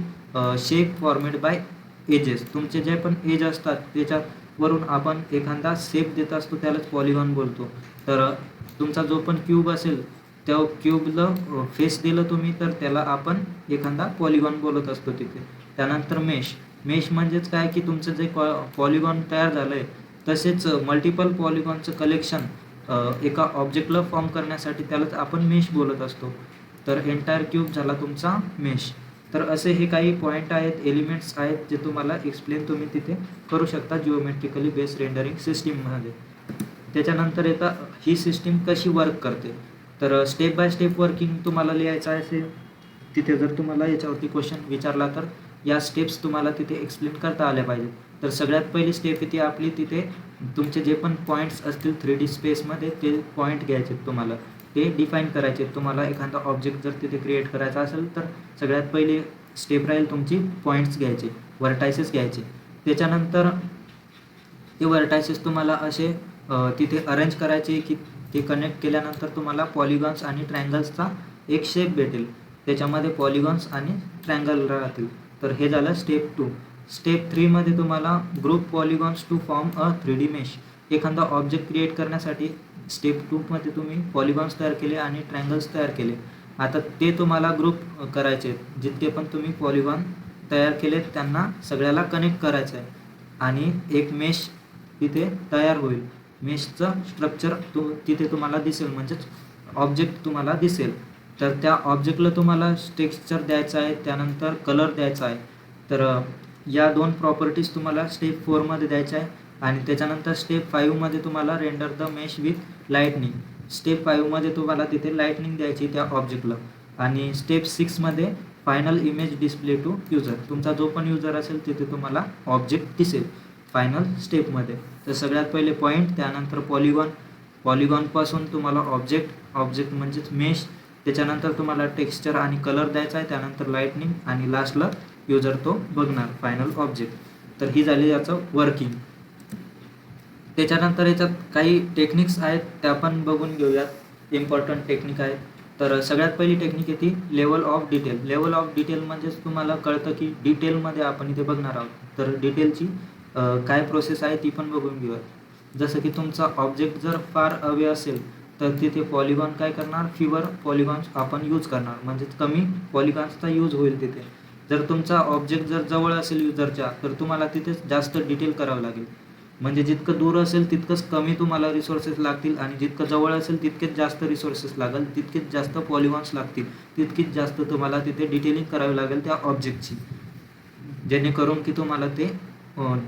शेप फॉर्मेड बाय एजेस. तुमचे जे पण एज असतात त्याच्यात वरून आपण एखादा शेप देत असतो त्यालाच पॉलिगॉन बोलतो. तर तुमचा जो पण क्यूब असेल त्या क्यूबला फेस दिलं तुम्ही तर त्याला आपण एखादा पॉलिगॉन बोलत असतो तिथे. त्यानंतर मेश म्हणजेच काय की तुमचं जे पॉलिगॉन तयार झालं आहे तसेच मल्टिपल पॉलिगॉनचं कलेक्शन एका ऑब्जेक्टला फॉर्म करण्यासाठी त्यालाच आपण मेश बोलत असतो. तर एंटायर क्यूब झाला तुमचा मेश. तर असे हे काही पॉईंट आहेत, एलिमेंट्स आहेत जे तुम्हाला एक्सप्लेन तुम्ही तिथे करू शकता जिओमेट्रिकली बेस रेंडरिंग सिस्टीममध्ये. त्याच्यानंतर येतं ही सिस्टीम कशी वर्क करते. तर स्टेप बाय स्टेप वर्किंग तुम्हाला लिहायचं असेल तिथे जर तुम्हाला याच्यावरती क्वेश्चन विचारला तर या स्टेप्स तुम्हाला तिथे एक्सप्लेन करता आल्या पाहिजेत. तर सगळ्यात पहिली स्टेप येते आपली तिथे तुमचे जे पण पॉईंट्स असतील 3D स्पेसमध्ये ते पॉईंट घ्यायचे तुम्हाला, ते डिफाईन करायचे. तुम्हाला एखादा ऑब्जेक्ट जर तिथे क्रिएट करायचा असेल तर सगळ्यात पहिली स्टेप राहील तुमची पॉईंट्स घ्यायचे, व्हर्टायसेस घ्यायचे. त्याच्यानंतर ते व्हर्टायसेस तुम्हाला असे तिथे अरेंज करायचे की ते कनेक्ट केल्यानंतर तुम्हाला पॉलिगॉन्स आणि ट्रायंगल्सचा एक शेप भेटेल. त्याच्यामध्ये पॉलिगॉन्स आणि ट्रायंगल राहतील. तर हे झालं स्टेप 2. स्टेप 3 मध्ये तुम्हाला group polygons to form a 3D mesh. एखादा ऑब्जेक्ट क्रिएट करण्यासाठी स्टेप 2 मध्ये तुम्ही पॉलिगॉन्स तयार केले आणि ट्रायंगल्स तयार केले. आता ते तुम्हाला ग्रुप करायचे. जितके पण तुम्ही पॉलिगॉन तयार केलेत त्यांना सगळ्याला कनेक्ट करायचं आहे आणि एक मेश तिथे तयार होईल. मेशचं स्ट्रक्चर तिथे तुम्हाला दिसेल, म्हणजेच ऑब्जेक्ट तुम्हाला दिसेल. तर त्या ऑब्जेक्टला तुम्हाला टेक्स्चर द्यायचं आहे, त्यानंतर कलर द्यायचा आहे. तर या 2 प्रॉपर्टीज तुम्हाला स्टेप 4 मध्ये द्यायच्या आहे. आणि त्याच्यानंतर स्टेप 5 मध्ये तुम्हाला render the mesh with lightning. Step 5 मध्ये तुम्हाला तिथे लाईटनिंग द्यायची त्या ऑब्जेक्टला. आणि स्टेप 6 मध्ये final image display to user. तुमचा जो पण युजर असेल तिथे तुम्हाला ऑब्जेक्ट दिसेल फायनल स्टेपमध्ये. तर सगळ्यात पहिले पॉईंट, त्यानंतर पॉलिगॉनपासून तुम्हाला ऑब्जेक्ट म्हणजेच मेश, त्याच्यानंतर तुम्हाला टेक्स्चर आणि कलर द्यायचा आहे, त्यानंतर लाईटनिंग आणि लास्टला युजर तो बघणार फायनल ऑब्जेक्ट. तर ही झाली याचं वर्किंग. त्याच्यानंतर याच्यात काही टेक्निक्स आहेत त्या पण बघून घेऊयात, इम्पॉर्टंट टेक्निक आहेत. तर सगळ्यात पहिली टेक्निक येते level of detail. Level of detail म्हणजेच तुम्हाला कळतं की डिटेलमध्ये आपण इथे बघणार आहोत. तर डिटेलची काय प्रोसेस आहे ती पण बघून घेऊया. जसं की तुमचा ऑब्जेक्ट जर फार अवे असेल तर तिथे पॉलिगॉन काय करणार, फिवर पॉलिगॉन्स आपण यूज करणार, म्हणजेच कमी पॉलिगॉन्सचा यूज होईल तिथे. जर तुमचा ऑब्जेक्ट जर जवळ असेल युजरच्या तर तुम्हाला तिथे जास्त डिटेल करावं लागेल. म्हणजे जितकं दूर असेल तितकंच कमी तुम्हाला रिसोर्सेस लागतील आणि जितकं जवळ असेल तितकेच जास्त रिसोर्सेस लागेल, तितकेच जास्त पॉलिगॉन्स लागतील, तितकीच जास्त तुम्हाला तिथे डिटेलिंग करावी लागेल त्या ऑब्जेक्टची, जेणेकरून की तुम्हाला ते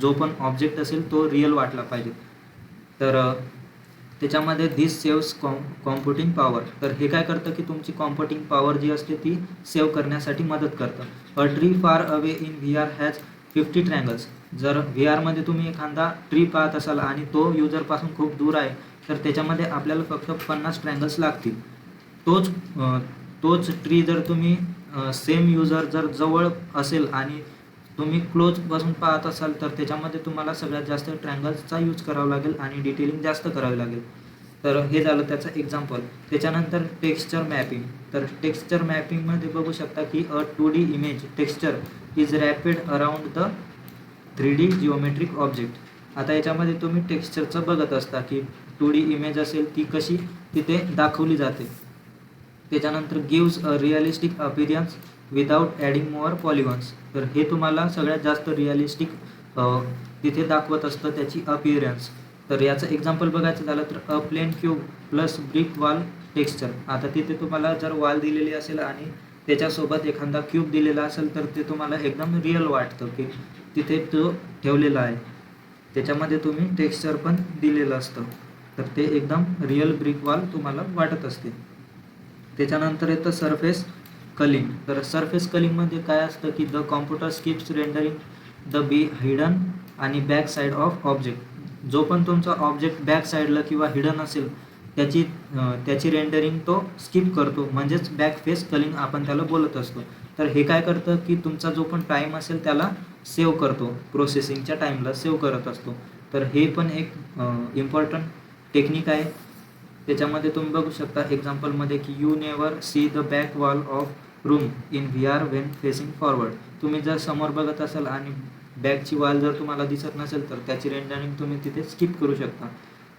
जो पण ऑब्जेक्ट असेल तो रिअल वाटला पाहिजे. तर त्याच्यामध्ये धिस सेव्स कॉम्प्युटिंग पॉवर. तर हे काय करतं की तुमची कॉम्प्युटिंग पॉवर जी असते ती सेव्ह करण्यासाठी मदत करतं. A tree far away in VR has 50 triangles. जर VRमध्ये तुम्ही एखादा ट्री पाहत असाल आणि तो युजरपासून खूप दूर आहे तर त्याच्यामध्ये आपल्याला फक्त 50 ट्रायंगल्स लागतील. तोच ट्री जर तुम्ही सेम युजर जर जवळ असेल आणि तुम्ही क्लोजपासून पाहत असाल तर त्याच्यामध्ये तुम्हाला सगळ्यात जास्त ट्रायंगल्सचा यूज करावा लागेल आणि डिटेलिंग जास्त करावी लागेल. तर हे झालं त्याचं एक्झाम्पल. त्याच्यानंतर टेक्स्चर मॅपिंग. तर टेक्स्चर मॅपिंगमध्ये बघू शकता की अ 2D image texture is rapid around the 3D geometric object. आता याच्यामध्ये तुम्ही टेक्स्चरचं बघत असता की 2D इमेज असेल ती कशी तिथे दाखवली जाते. त्याच्यानंतर gives a realistic appearance without adding more polygons. तर हे तुम्हाला सगळ्यात जास्त रिअलिस्टिक तिथे दाखवत असतं त्याची अपीरियन्स. तर याचं एक्झाम्पल बघायचं झालं तर a plain cube plus brick wall texture. आता तिथे तुम्हाला जर वॉल दिलेली असेल आणि त्याच्यासोबत एखादा क्यूब दिलेला असेल तर ते तुम्हाला एकदम रिअल वाटतं की तिथे तो ठेवलेला आहे. त्याच्यामध्ये तुम्ही टेक्स्चर पण दिलेलं असतं तर ते एकदम रिअल ब्रिक वॉल तुम्हाला वाटत असते. त्याच्यानंतर येतं सरफेस कलिंग. तर सरफेस कलिंगमध्ये काय असतं की the computer skips rendering the be hidden आणि बॅक साईड ऑफ ऑब्जेक्ट. जो पण तुमचा ऑब्जेक्ट बॅक साईडला किंवा हिडन असेल त्याची रेंडरिंग तो स्किप करतो, म्हणजेच बॅक फेस कलिंग आपण त्याला बोलत असतो. तर हे काय करतं की तुमचा जो पण टाईम असेल त्याला सेव्ह करतो, प्रोसेसिंगच्या टाईमला सेव्ह करत असतो. तर हे पण एक इम्पॉर्टंट टेक्निक आहे. त्याच्यामध्ये तुम्ही बघू शकता एक्झाम्पलमध्ये की you never see the back wall of room in VR Wien facing forward. तुम्ही जर समोर बघत असाल आणि बॅगची वाल जर तुम्हाला दिसत नसेल तर त्याची रेंडरिंग तुम्ही तिथे स्किप करू शकता.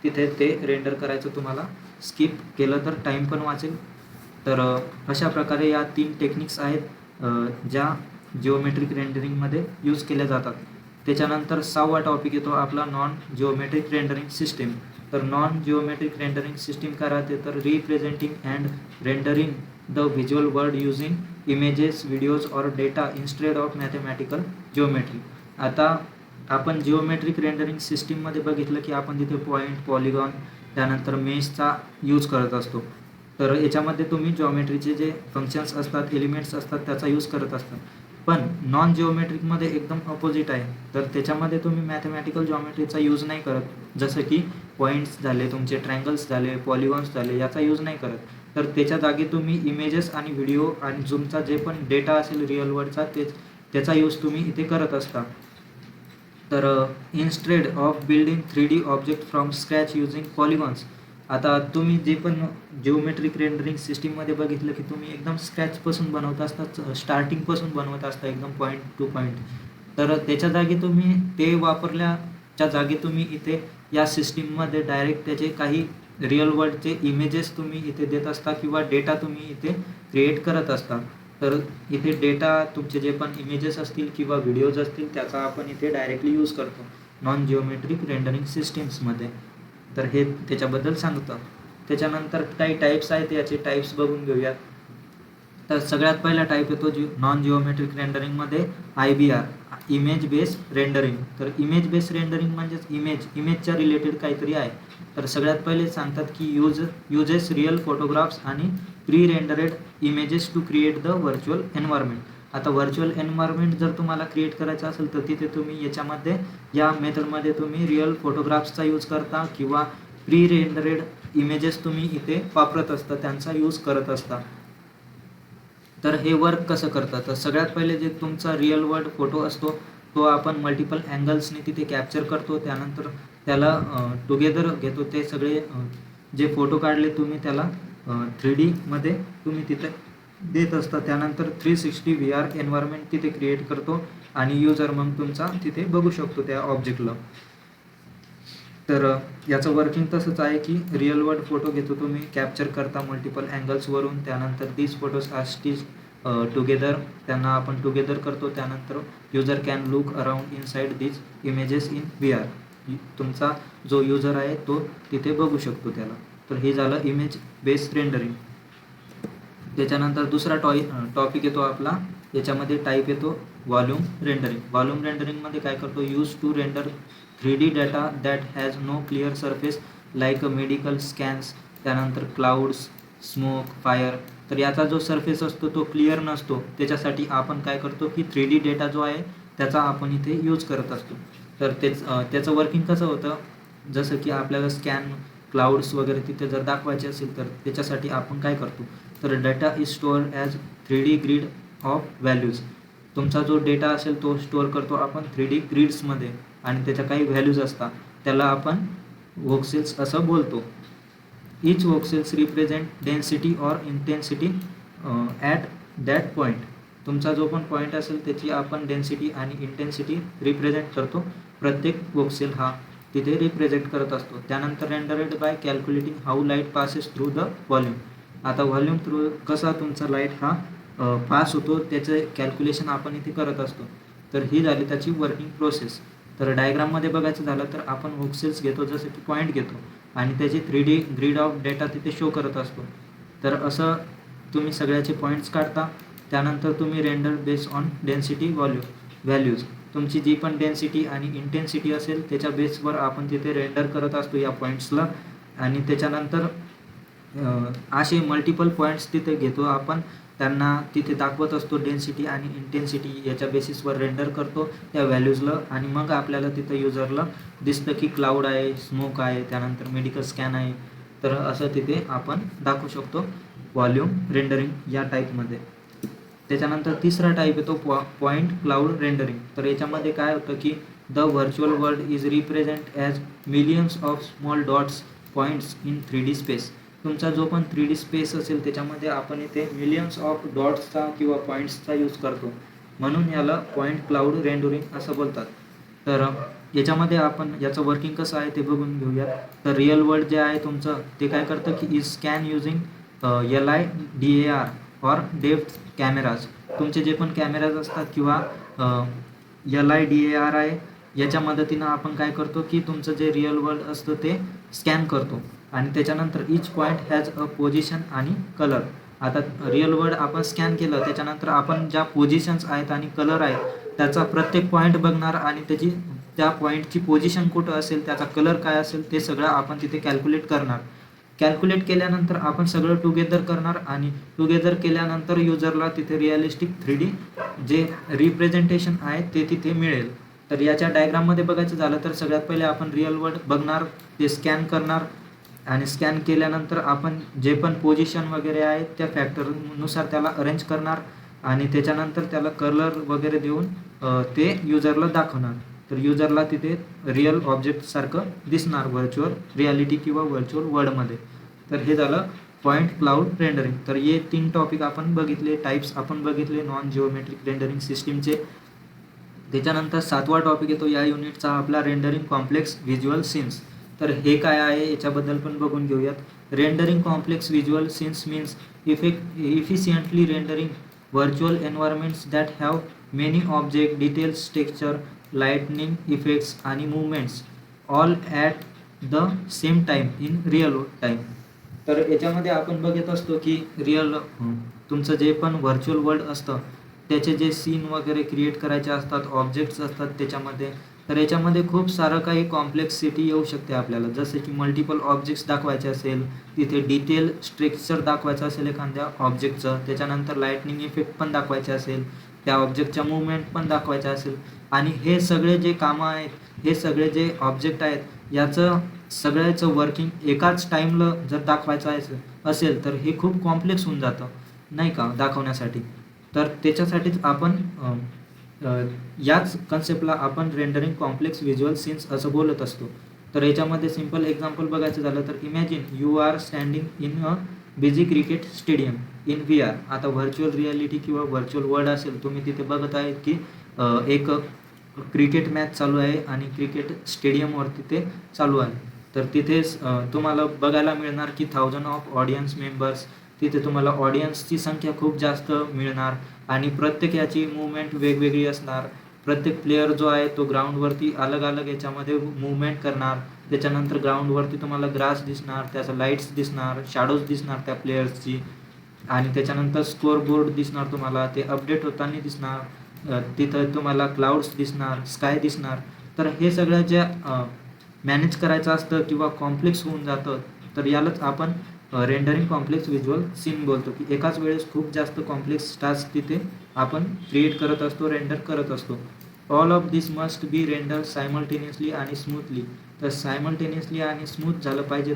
तिथे ते रेंडर करायचं तुम्हाला स्किप केलं तर टाईम पण वाचेल. तर अशा प्रकारे या 3 टेक्निक्स आहेत ज्या जिओमेट्रिक रेंडरिंगमध्ये यूज केल्या जातात. त्याच्यानंतर 6वा टॉपिक येतो आपला नॉन जिओमेट्रिक रेंडरिंग सिस्टीम. तर नॉन जिओमेट्रिक रेंडरिंग सिस्टीम काय राहते तर representing and rendering the visual world using images, videos or data instead of mathematical geometry. आता आपण जिओमेट्रिक रेंडरिंग सिस्टीममध्ये बघितलं की आपण तिथे पॉईंट, पॉलिगॉन, त्यानंतर मेशचा यूज करत असतो. तर याच्यामध्ये तुम्ही जिओमेट्रीचे जे फंक्शन्स असतात, एलिमेंट्स असतात त्याचा यूज करत असतात. पण नॉन जिओमेट्रिकमध्ये एकदम अपोजिट आहे. तर त्याच्यामध्ये तुम्ही मॅथमॅटिकल जिओमेट्रीचा यूज नाही करत. जसं की पॉईंट्स झाले, तुमचे ट्रायंगल्स झाले, पॉलिगॉन्स झाले, याचा यूज नाही करत. तर त्याच्या जागी तुम्ही इमेजेस आणि व्हिडिओ आणि झूमचा जे पण डेटा असेल रिअल वर्ल्डचा त्याचा यूज तुम्ही इथे करत असता. तर instead of building 3D object from scratch using polygons. आता तुम्ही जे पण जिओमेट्रिक रेंडरिंग सिस्टीममध्ये बघितलं की तुम्ही एकदम स्क्रॅचपासून बनवत असता, स्टार्टिंगपासून बनवत असता एकदम पॉईंट टू पॉईंट. तर त्याच्या जागी तुम्ही ते वापरल्याच्या जागी तुम्ही इथे या सिस्टीममध्ये डायरेक्ट त्याचे काही रिअल वर्ल्डचे इमेजेस तुम्ही इथे देत असता किंवा डेटा तुम्ही इथे क्रिएट करत असता. तर इथे डेटा तुमचे जे पण इमेजेस असतील किंवा व्हिडिओज असतील त्याचा आपण इथे डायरेक्टली यूज करतो नॉन जिओमेट्रिक रेंडरिंग सिस्टीम्समध्ये. तर हे त्याच्याबद्दल सांगतं. त्याच्यानंतर काही टाईप्स आहेत, याचे टाईप्स बघून घेऊयात. तर सगळ्यात पहिला टाईप येतो नॉन जिओमेट्रिक रेंडरिंगमध्ये IBR, इमेज बेस्ड रेंडरिंग. तर इमेज बेस्ड रेंडरिंग म्हणजेच इमेजच्या रिलेटेड काहीतरी आहे. तर सगळ्यात पहिले सांगतात की युजेस रिअल फोटोग्राफ्स आणि pre rendered images to create the virtual environment. आता व्हर्च्युअल एन्व्हायरमेंट जर तुम्हाला क्रिएट करायचं असेल तर तिथे तुम्ही याच्यामध्ये या मेथडमध्ये तुम्ही रिअल फोटोग्राफ्सचा यूज करता किंवा प्री रेंडरेड इमेजेस तुम्ही इथे वापरत असता, त्यांचा यूज करत असता. तर हे वर्क कसं करतं तर सगळ्यात पहिले जे तुमचा रिअल वर्ल्ड फोटो असतो तो आपण मल्टिपल अँगल्सने तिथे कॅप्चर करतो. त्यानंतर त्याला टुगेदर घेतो. ते सगळे जे फोटो काढले तुम्ही त्याला 3D मध्ये तुम्ही तिथे देत असता. त्यानंतर 360 VR एन्व्हायरमेंट तिथे क्रिएट करतो आणि युजर मग तुमचा तिथे बघू शकतो त्या ऑब्जेक्टला. तर याचं वर्किंग तसंच आहे की रिअल वर्ल्ड फोटो घेतो तुम्ही, कॅप्चर करता मल्टिपल अँगल्सवरून. त्यानंतर these photos are stitch together, त्यांना आपण टुगेदर करतो. त्यानंतर user can look around inside these images in VR. तुमचा जो युजर आहे तो तिथे बघू शकतो त्याला. तर हे झालं इमेज बेस्ड रेंडरिंग. त्याच्यानंतर दुसरा टॉपिक येतो आपला, याच्यामध्ये टाईप येतो व्हॉल्यूम रेंडरिंग. व्हॉल्यूम रेंडरिंगमध्ये काय करतो, use to render 3D data that has no clear surface like medical scans, त्यानंतर क्लाउड्स, स्मोक, फायर. तर याचा जो सरफेस असतो तो क्लिअर नसतो. त्याच्यासाठी आपण काय करतो की 3D डेटा जो आहे त्याचा आपण इथे यूज करत असतो. तर त्याचं वर्किंग कसं होतं, जसं की आपल्याला स्कॅन, क्लाउड्स वगैरे तिथे जर दाखवायचे असेल तर त्याच्यासाठी आपण काय करतो तर data is store as 3D grid of values. तुमचा जो डेटा असेल तो स्टोअर करतो आपण 3D ग्रीड्समध्ये आणि त्याच्या काही व्हॅल्यूज असतात, त्याला आपण वोक्सेल्स असं बोलतो. Each voxels represent density or intensity at that point. तुमचा जो पण पॉईंट असेल त्याची आपण डेन्सिटी आणि इंटेन्सिटी रिप्रेझेंट करतो. प्रत्येक वोक्सेल हा तिथे रिप्रेझेंट करत असतो. त्यानंतर rendered by calculating how light passes through the volume. आता व्हॉल्यूम थ्रू कसा तुमचा लाईट हा पास होतो त्याचं कॅल्क्युलेशन आपण इथे करत असतो. तर ही झाली त्याची वर्किंग प्रोसेस. तर डायग्राममध्ये बघायचं झालं तर आपण वोक्सेल्स घेतो, जसं की पॉईंट घेतो आणि त्याची 3D ग्रीड ऑफ डेटा तिथे शो करत असतो. तर असं तुम्ही सगळ्याचे पॉईंट्स काढता. त्यानंतर तुम्ही render based on density values. तुमची जी पण डेन्सिटी आणि इंटेन्सिटी असेल त्याच्या बेसवर आपण तिथे रेंडर करत असतो या पॉईंट्सला. आणि त्याच्यानंतर असे मल्टिपल पॉईंट्स तिथे घेतो आपण, त्यांना तिथे दाखवत असतो डेन्सिटी आणि इंटेन्सिटी याच्या बेसिसवर रेंडर करतो त्या व्हॅल्यूजला. आणि मग आपल्याला तिथं युजरला दिसतं की क्लाउड आहे, स्मोक आहे, त्यानंतर मेडिकल स्कॅन आहे. तर असं तिथे आपण दाखवू शकतो व्हॉल्यूम रेंडरिंग या टाईपमध्ये. त्याच्यानंतर तिसरा टाईप येतो पॉईंट क्लाउड रेंडरिंग. तर याच्यामध्ये काय होतं की the virtual world is represent as millions of small dots points in 3D space. तुमचा जो पण 3D स्पेस असेल त्याच्यामध्ये आपण इथे मिलियन्स ऑफ डॉट्सचा किंवा पॉईंट्सचा यूज करतो. म्हणून याला पॉईंट क्लाउड रेंडरिंग असं बोलतात. तर याच्यामध्ये आपण याचं वर्किंग कसं आहे ते बघून घेऊया. तर रिअल वर्ल्ड जे आहे तुमचं ते काय करतं की is scan using LiDAR or depth cameras. तुमचे जे पण कॅमेराज असतात किंवा LiDAR आहे याच्या मदतीनं आपण काय करतो की तुमचं जे रिअल वर्ल्ड असतं ते स्कॅन करतो आणि त्याच्यानंतर इच पॉईंट हॅज अ पोझिशन आणि कलर. आता रिअल वर्ल्ड आपण स्कॅन केलं त्याच्यानंतर आपण ज्या पोझिशन्स आहेत आणि कलर आहेत त्याचा प्रत्येक पॉईंट बघणार आणि त्या पॉईंटची पोझिशन कुठं असेल, त्याचा कलर काय असेल ते सगळं आपण तिथे कॅल्क्युलेट करणार. कॅल्क्युलेट केल्यानंतर आपण सगळं टुगेदर करणार आणि टुगेदर केल्यानंतर युजरला तिथे रिअलिस्टिक 3D जे रिप्रेझेंटेशन आहे ते तिथे मिळेल. तर याच्या डायग्राममध्ये बघायचं झालं तर सगळ्यात पहिले आपण रिअल वर्ल्ड बघणार, ते स्कॅन करणार आणि स्कॅन केल्यानंतर आपण जे पण पोझिशन वगैरे आहे त्या फॅक्टरनुसार त्याला अरेंज करणार आणि त्याच्यानंतर त्याला कलर वगैरे देऊन ते युजरला दाखवणार. तर युजरला तिथे रिअल ऑब्जेक्टसारखं दिसणार व्हर्च्युअल रियालिटी किंवा व्हर्च्युअल वर्ल्डमध्ये. तर हे झालं पॉईंट क्लाउड रेंडरिंग. तर हे 3 टॉपिक आपण बघितले, टाईप्स आपण बघितले नॉन जिओमेट्रिक रेंडरिंग सिस्टीमचे. त्याच्यानंतर 7वा टॉपिक येतो या युनिटचा आपला रेंडरिंग कॉम्प्लेक्स व्हिज्युअल सीन्स. तर हे काय आहे याच्याबद्दल पण बघून घेऊयात. Rendering complex visual scenes means efficiently rendering virtual environments that have many object, details, texture, lightning effects आणि movements all at the same time in real time. तर याच्यामध्ये आपण बघत असतो की तुमचं जे पण व्हर्च्युअल वर्ल्ड असतं त्याचे जे सीन वगैरे क्रिएट करायचे असतात, ऑब्जेक्ट्स असतात त्याच्यामध्ये. तर याच्यामध्ये खूप सारं काही कॉम्प्लेक्सिटी येऊ शकते आपल्याला, जसे की मल्टिपल ऑब्जेक्ट्स दाखवायचे असेल, तिथे डिटेल स्ट्रक्चर दाखवायचं असेल एखाद्या ऑब्जेक्टचं, त्याच्यानंतर लाईटनिंग इफेक्ट पण दाखवायचे असेल, त्या ऑब्जेक्टच्या मुवमेंट पण दाखवायच्या असेल आणि हे सगळे जे कामं आहेत, हे सगळे जे ऑब्जेक्ट आहेत याचं सगळ्याचं वर्किंग एकाच टाईमला जर दाखवायचं असेल तर हे खूप कॉम्प्लेक्स होऊन जातं नाही का दाखवण्यासाठी. तर त्याच्यासाठीच आपण याच कन्सेप्टला आपण रेंडरिंग कॉम्प्लेक्स व्हिज्युअल सीन्स असं बोलत असतो. तर याच्यामध्ये सिम्पल एक्झाम्पल बघायचं झालं तर imagine you are standing in a busy cricket stadium in VR. आता व्हर्च्युअल रियालिटी किंवा व्हर्च्युअल वर्ल्ड असेल, तुम्ही तिथे बघत आहे की एक क्रिकेट मॅच चालू आहे आणि क्रिकेट स्टेडियमवरती ते चालू आहे. तर तिथेच तुम्हाला बघायला मिळणार की 1000 ऑफ ऑडियन्स मेंबर्स, तिथे तुम्हाला ऑडियन्सची संख्या खूप जास्त मिळणार आणि प्रत्येक याची मूवमेंट वेगवेगळी असणार. प्रत्येक प्लेयर जो आहे तो ग्राउंडवरती अलग अलग याच्यामध्ये मूवमेंट करणार. त्याच्यानंतर ग्राउंडवरती तुम्हाला ग्रास दिसणार, त्याचं लाईट्स दिसणार, शॅडोज दिसणार त्या प्लेयर्सची आणि त्याच्यानंतर स्कोअर बोर्ड दिसणार तुम्हाला, ते अपडेट होताना दिसणार. तिथं तुम्हाला क्लाउड्स दिसणार, स्काय दिसणार. तर हे सगळं जे मॅनेज करायचं असतं किंवा कॉम्प्लेक्स होऊन जातं, तर यालाच आपण रेंडरिंग कॉम्प्लेक्स व्हिज्युअल सीन बोलतो की एकाच वेळेस खूप जास्त कॉम्प्लेक्स टास्क तिथे आपण क्रिएट करत असतो, रेंडर करत असतो. All of this must be render simultaneously आणि स्मूथली. तर सायमल्टेनियसली आणि स्मूथ झालं पाहिजे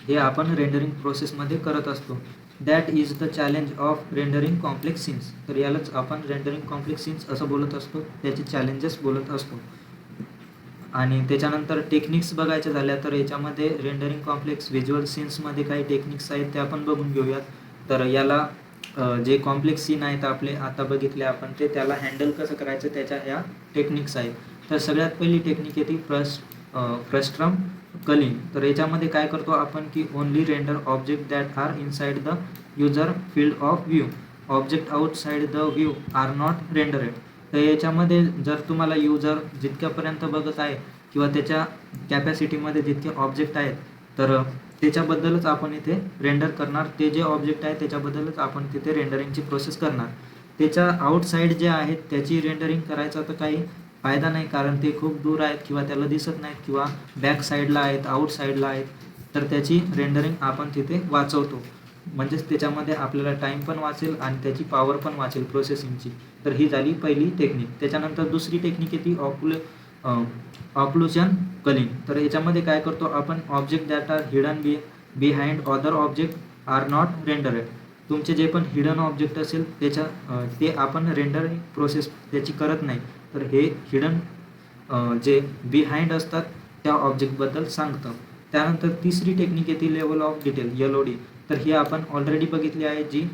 हे आपण रेंडरिंग प्रोसेसमध्ये करत असतो. That is the challenge of rendering complex scenes. तर यालाच आपण रेंडरिंग कॉम्प्लेक्स सीन्स असं बोलत असतो, त्याचे चॅलेंजेस बोलत असतो. आणि त्याच्यानंतर टेक्निक्स बघायच्या झाल्या तर याच्यामध्ये रेंडरिंग कॉम्प्लेक्स व्हिज्युअल सीन्समध्ये काही टेक्निक्स आहेत ते आपण बघून घेऊयात. तर याला जे कॉम्प्लेक्स सीन आहेत आपले आता बघितले आपण, ते त्याला हँडल कसं करायचं त्याच्या ह्या टेक्निक्स आहेत. तर सगळ्यात पहिली टेक्निक येते फ्रस्ट्रम कलिंग. तर याच्यामध्ये काय करतो आपण की only render object that are inside the user field of view, object outside the view are not rendered. तर याच्यामध्ये जर तुम्हाला युजर जितक्यापर्यंत बघत आहे किंवा त्याच्या कॅपॅसिटीमध्ये जितके ऑब्जेक्ट आहेत तर त्याच्याबद्दलच आपण इथे रेंडर करणार. ते जे ऑब्जेक्ट आहे त्याच्याबद्दलच आपण तिथे रेंडरिंगची प्रोसेस करणार. त्याच्या आउटसाईड जे आहेत त्याची रेंडरिंग करायचा तर काही फायदा नाही, कारण ते खूप दूर आहेत किंवा त्याला दिसत नाहीत किंवा बॅक साईडला आहेत, आउट साईडला आहेत. तर त्याची रेंडरिंग आपण तिथे वाचवतो, म्हणजेच त्याच्यामध्ये आपल्याला टाईम पण वाचेल आणि त्याची पॉवर पण वाचेल प्रोसेसिंगची. तर ही झाली पहिली टेक्निक. त्याच्यानंतर दुसरी टेक्निक येते ऑक्लुजन कलिंग. तर याच्यामध्ये काय करतो आपण, object that are hidden behind other object are not rendered. तुमचे जे पण हिडन ऑब्जेक्ट असेल ते आपण रेंडरिंग प्रोसेस त्याची करत नाही. तर हे हिडन जे बिहाइंड असतात त्या ऑब्जेक्टबद्दल सांगतं. त्यानंतर तिसरी टेक्निक येते लेवल ऑफ डिटेल LOD. तर ही आपण ऑलरेडी बघितली आहे, जी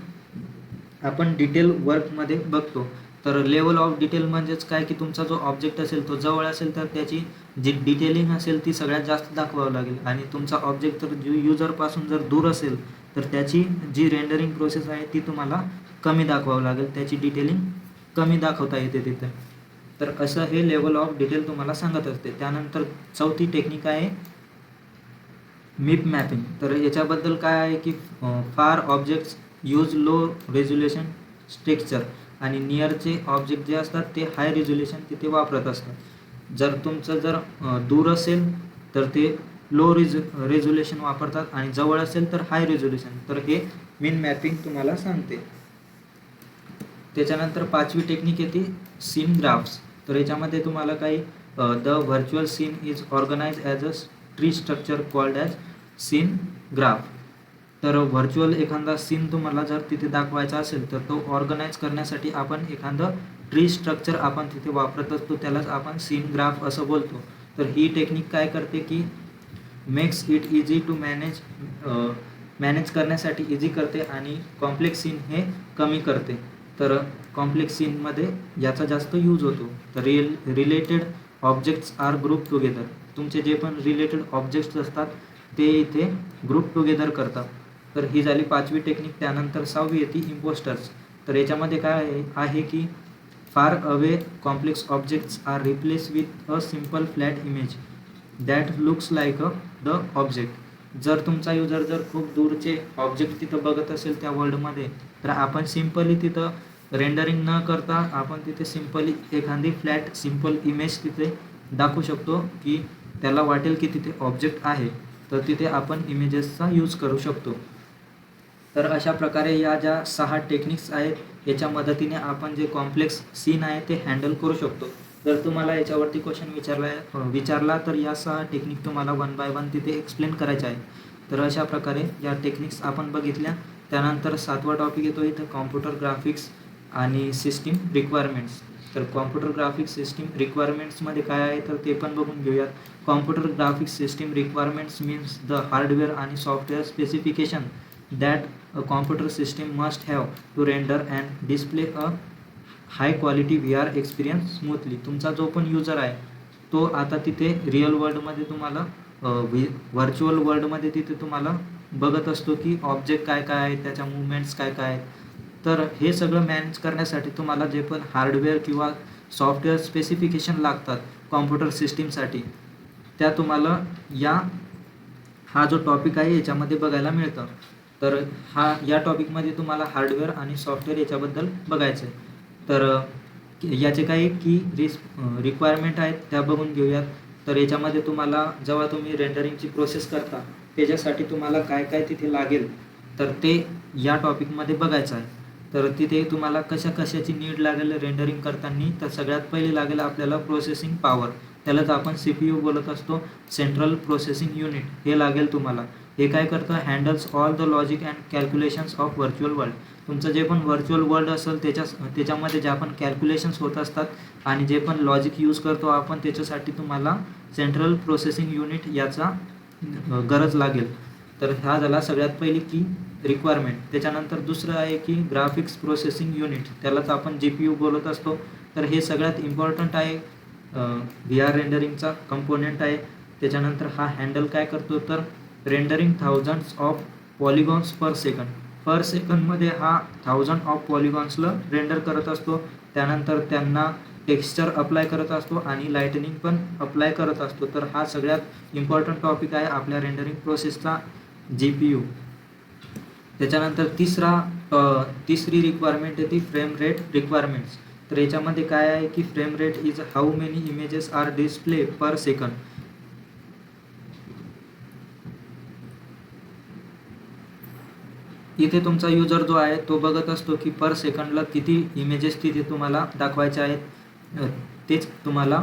आपण डिटेल वर्कमध्ये बघतो. तर लेवल ऑफ डिटेल म्हणजेच काय की तुमचा जो ऑब्जेक्ट असेल तो जवळ असेल तर त्याची जी डिटेलिंग असेल ती सगळ्यात जास्त दाखवावं लागेल, आणि तुमचा ऑब्जेक्ट जर युजरपासून जर दूर असेल तर त्याची जी रेंडरिंग प्रोसेस आहे ती तुम्हाला कमी दाखवावं लागेल, त्याची डिटेलिंग कमी दाखवता येते तिथे. तर असं हे लेवल ऑफ डिटेल तुम्हाला सांगत असते. त्यानंतर चौथी टेक्निक आहे मिप मॅपिंग. तर याच्याबद्दल काय आहे की far objects use low resolution texture, आणि नियरचे ऑब्जेक्ट जे असतात ते हाय रेझोल्युशन तिथे वापरत असतात. जर तुमचं जर दूर असेल तर ते लो रेझोल्युशन वापरतात, आणि जवळ असेल तर हाय रेझोल्युशन. तर हे मिन मॅपिंग तुम्हाला सांगते. त्याच्यानंतर पाचवी टेक्निक येते सीन ग्राफ्स. तर याच्यामध्ये तुम्हाला काही the virtual scene is organize as a tree structure called as scene graph. तर व्हर्च्युअल एखादा सीन तुम्हाला जर तिथे दाखवायचा असेल तर तो ऑर्गनाइज करण्यासाठी आपण एखादं ट्री स्ट्रक्चर आपण तिथे वापरत असतो, त्यालाच आपण सीन ग्राफ असं बोलतो. तर ही टेक्निक काय करते की makes it easy to manage करण्यासाठी इझी करते, आणि कॉम्प्लेक्स सीन हे कमी करते. तर कॉम्प्लेक्स सीनमध्ये याचा जास्त यूज होतो. तर related objects are group together. तुमचे जे पण रिलेटेड ऑब्जेक्ट्स असतात ते इथे ग्रुप टुगेदर करतात. तर ही झाली पाचवी टेक्निक. त्यानंतर सहावी येते इम्पोस्टर्स. तर याच्यामध्ये काय आहे की far away complex objects are replace with a simple flat image that looks like the object. जर तुमचा युजर जर खूप दूरचे ऑब्जेक्ट तिथं बघत असेल त्या वर्ल्डमध्ये, तर आपण सिम्पली तिथं रेंडरिंग न करता आपण तिथे सिम्पली एखादी फ्लॅट सिम्पल इमेज तिथे दाखवू शकतो की त्याला वाटेल की तिथे ऑब्जेक्ट आहे. तर तिथे आपण इमेजेसचा यूज करू शकतो. तर अशा प्रकारे या ज्या 6 टेक्निक्स आहेत याच्या आपण जे कॉम्प्लेक्स सीन आहे ते हँडल करू शकतो. जर तुम्हाला याच्यावरती क्वेश्चन विचारला तर या 6 टेक्निक तुम्हाला 1 बाय 1 तिथे एक्सप्लेन करायचे आहे. तर अशा प्रकारे या टेक्निक्स आपण बघितल्या. त्यानंतर 7वा टॉपिक येतो इथं कॉम्प्युटर ग्राफिक्स आणि सिस्टीम रिक्वायरमेंट्स. तर कॉम्प्युटर ग्राफिक्स सिस्टीम रिक्वायरमेंट्समध्ये काय आहे तर ते पण बघून घेऊयात. Computer graphics system requirements means the hardware आणि software specification that a computer system must have to render and display a high quality VR experience smoothly. तुमचा जो पण युजर आहे तो आता तिथे रिअल वर्ल्डमध्ये तुम्हाला व्हर्च्युअल वर्ल्डमध्ये तिथे तुम्हाला बघत असतो की ऑब्जेक्ट काय काय आहेत, त्याच्या मुवमेंट्स काय काय आहेत. तर हे सगळं मॅनेज करण्यासाठी तुम्हाला जे पण हार्डवेअर किंवा सॉफ्टवेअर स्पेसिफिकेशन लागतात कॉम्प्युटर सिस्टीमसाठी, त्या तुम्हाला हा जो टॉपिक आहे याच्यामध्ये बघायला मिळतं. तर या टॉपिकमध्ये तुम्हाला हार्डवेअर आणि सॉफ्टवेअर याच्याबद्दल बघायचं आहे. तर याचे काही की रिक्वायरमेंट आहेत त्या बघून घेऊयात. तर याच्यामध्ये तुम्हाला जेव्हा तुम्ही रेंडरिंगची प्रोसेस करता त्याच्यासाठी तुम्हाला काय काय तिथे लागेल तर ते या टॉपिकमध्ये बघायचं आहे. तर तिथे तुम्हाला कशाची नीड लागेल रेंडरिंग करताना, तर सगळ्यात पहिले लागेल आपल्याला प्रोसेसिंग पॉवर. त्यालाच आपण CPU बोलत असतो, सेंट्रल प्रोसेसिंग युनिट. हे लागेल तुम्हाला. हे काय करतं, handles all the logic and calculations of virtual world. तुमचं जे पण व्हर्च्युअल वर्ल्ड असेल त्याच्यामध्ये ज्या पण कॅल्क्युलेशन्स होत असतात आणि जे पण लॉजिक यूज करतो आपण त्याच्यासाठी तुम्हाला सेंट्रल प्रोसेसिंग युनिट याचा गरज लागेल. तर हा झाला सगळ्यात पहिली की रिक्वायरमेंट. त्याच्यानंतर दुसरं आहे की ग्राफिक्स प्रोसेसिंग युनिट. त्यालाच आपण GPU बोलत असतो. तर हे सगळ्यात इम्पॉर्टंट आहे, VR रेंडरिंगचा कंपोनेंट आहे. त्याच्यानंतर हा हँडल काय करतो तर रेंडरिंग थाउजंड्स ऑफ पॉलिगॉन्स पर सेकंडमध्ये हा 1000 ऑफ पॉलिगॉन्सला रेंडर करत असतो. त्यानंतर त्यांना टेक्स्चर अप्लाय करत असतो आणि लाईटनिंग पण अप्लाय करत असतो. तर हा सगळ्यात इम्पॉर्टंट टॉपिक आहे आपल्या रेंडरिंग प्रोसेसचा GPU. त्याच्यानंतर तिसरी रिक्वायरमेंट येते फ्रेम रेट रिक्वायरमेंट्स. तर याच्यामध्ये काय आहे की frame rate is how many images are display per second. इथे तुमचा युजर जो आहे तो बघत असतो की पर सेकंडला किती इमेजेस तिथे तुम्हाला दाखवायच्या आहेत. तेच तुम्हाला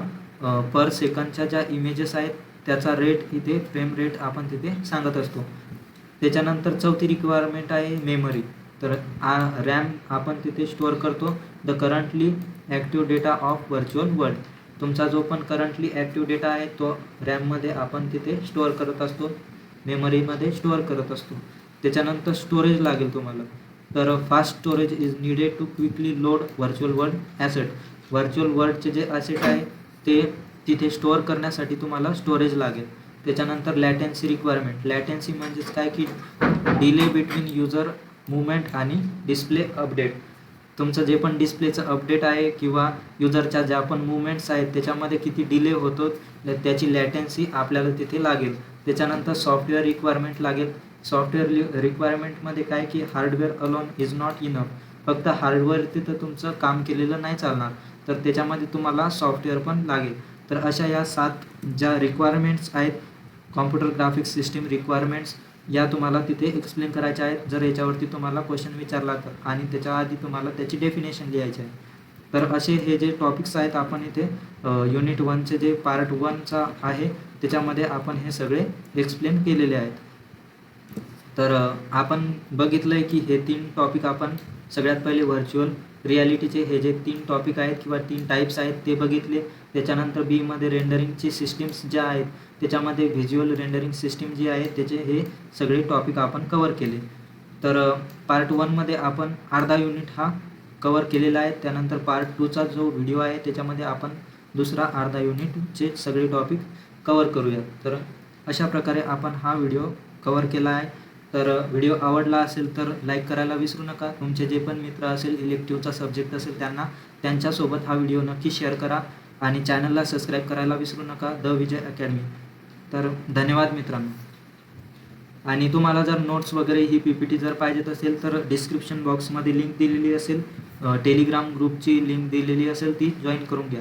पर सेकंडच्या ज्या इमेजेस आहेत त्याचा रेट इथे फ्रेम रेट आपण तिथे सांगत असतो. त्याच्यानंतर चौथी रिक्वायरमेंट आहे मेमरी. तर रॅम आपण तिथे स्टोअर करतो the currently active data of virtual world. तुमचा जो पण करंटली ॲक्टिव्ह डेटा आहे तो रॅममध्ये आपण तिथे स्टोअर करत असतो, मेमरीमध्ये स्टोअर करत असतो. त्याच्यानंतर स्टोरेज लागेल तुम्हाला. तर fast storage is needed to quickly load virtual world asset. Virtual वर्ल्डचे जे ॲसेट आहे ते तिथे स्टोअर करण्यासाठी तुम्हाला स्टोरेज लागेल. त्याच्यानंतर लॅटेन्सी रिक्वायरमेंट. लॅटेन्सी म्हणजेच काय की डिले बिटवीन युजर मुवमेंट आणि डिस्प्ले अपडेट. तुमचं जे पण डिस्प्लेचं अपडेट आहे किंवा युजरच्या ज्या पण मुवमेंट्स आहेत त्याच्यामध्ये किती डिले होतो त्याची लॅटेन्सी आपल्याला तिथे लागेल. त्याच्यानंतर सॉफ्टवेअर रिक्वायरमेंट लागेल. सॉफ्टवेअर रिक्वायरमेंटमध्ये काय की hardware alone is not enough. फक्त हार्डवेअर तिथं तुमचं काम केलेलं नाही चालणार, तर त्याच्यामध्ये तुम्हाला सॉफ्टवेअर पण लागेल. तर अशा या 7 ज्या रिक्वायरमेंट्स आहेत कॉम्प्युटर ग्राफिक्स सिस्टीम रिक्वायरमेंट्स, या तुम्हाला तिथे एक्सप्लेन करायच्या आहेत. जर याच्यावरती तुम्हाला क्वेश्चन विचारला तर, आणि त्याच्या आधी तुम्हाला त्याची डेफिनेशन लिहायची आहे. तर असे हे जे टॉपिक्स आहेत आपण इथे युनिट 1चे जे पार्ट 1चा आहे त्याच्यामध्ये आपण हे सगळे एक्सप्लेन केलेले आहेत. तर आपण बघितलं आहे की हे 3 टॉपिक आपण सगळ्यात पहिले व्हर्च्युअल रिॲलिटीचे हे जे 3 टॉपिक आहेत किंवा 3 टाईप्स आहेत ते बघितले. त्याच्यानंतर बीमध्ये रेंडरिंगची सिस्टीम्स ज्या आहेत त्याच्यामध्ये व्हिज्युअल रेंडरिंग सिस्टीम जी आहे त्याचे हे सगळे टॉपिक आपण कवर केले. तर पार्ट 1मध्ये आपण अर्धा युनिट हा कवर केलेला आहे. त्यानंतर पार्ट 2चा जो व्हिडिओ आहे त्याच्यामध्ये आपण दुसरा अर्धा युनिटचे सगळे टॉपिक कवर करूया. तर अशा प्रकारे आपण हा व्हिडिओ कवर केला आहे. तर व्हिडिओ आवडला असेल तर लाईक करायला विसरू नका. तुमचे जे पण मित्र असेल इलेक्टिव्हचा सब्जेक्ट असेल त्यांच्यासोबत हा व्हिडिओ नक्की शेअर करा आणि चॅनलला सबस्क्राईब करायला विसरू नका, द विजय अकॅडमी. तर धन्यवाद मित्रांनो. आणि तुम्हाला जर नोट्स वगैरे ही PPT जर पाहिजेत असेल तर डिस्क्रिप्शन बॉक्समध्ये लिंक दिलेली असेल, टेलिग्राम ग्रुपची लिंक दिलेली असेल ती जॉईन करून घ्या.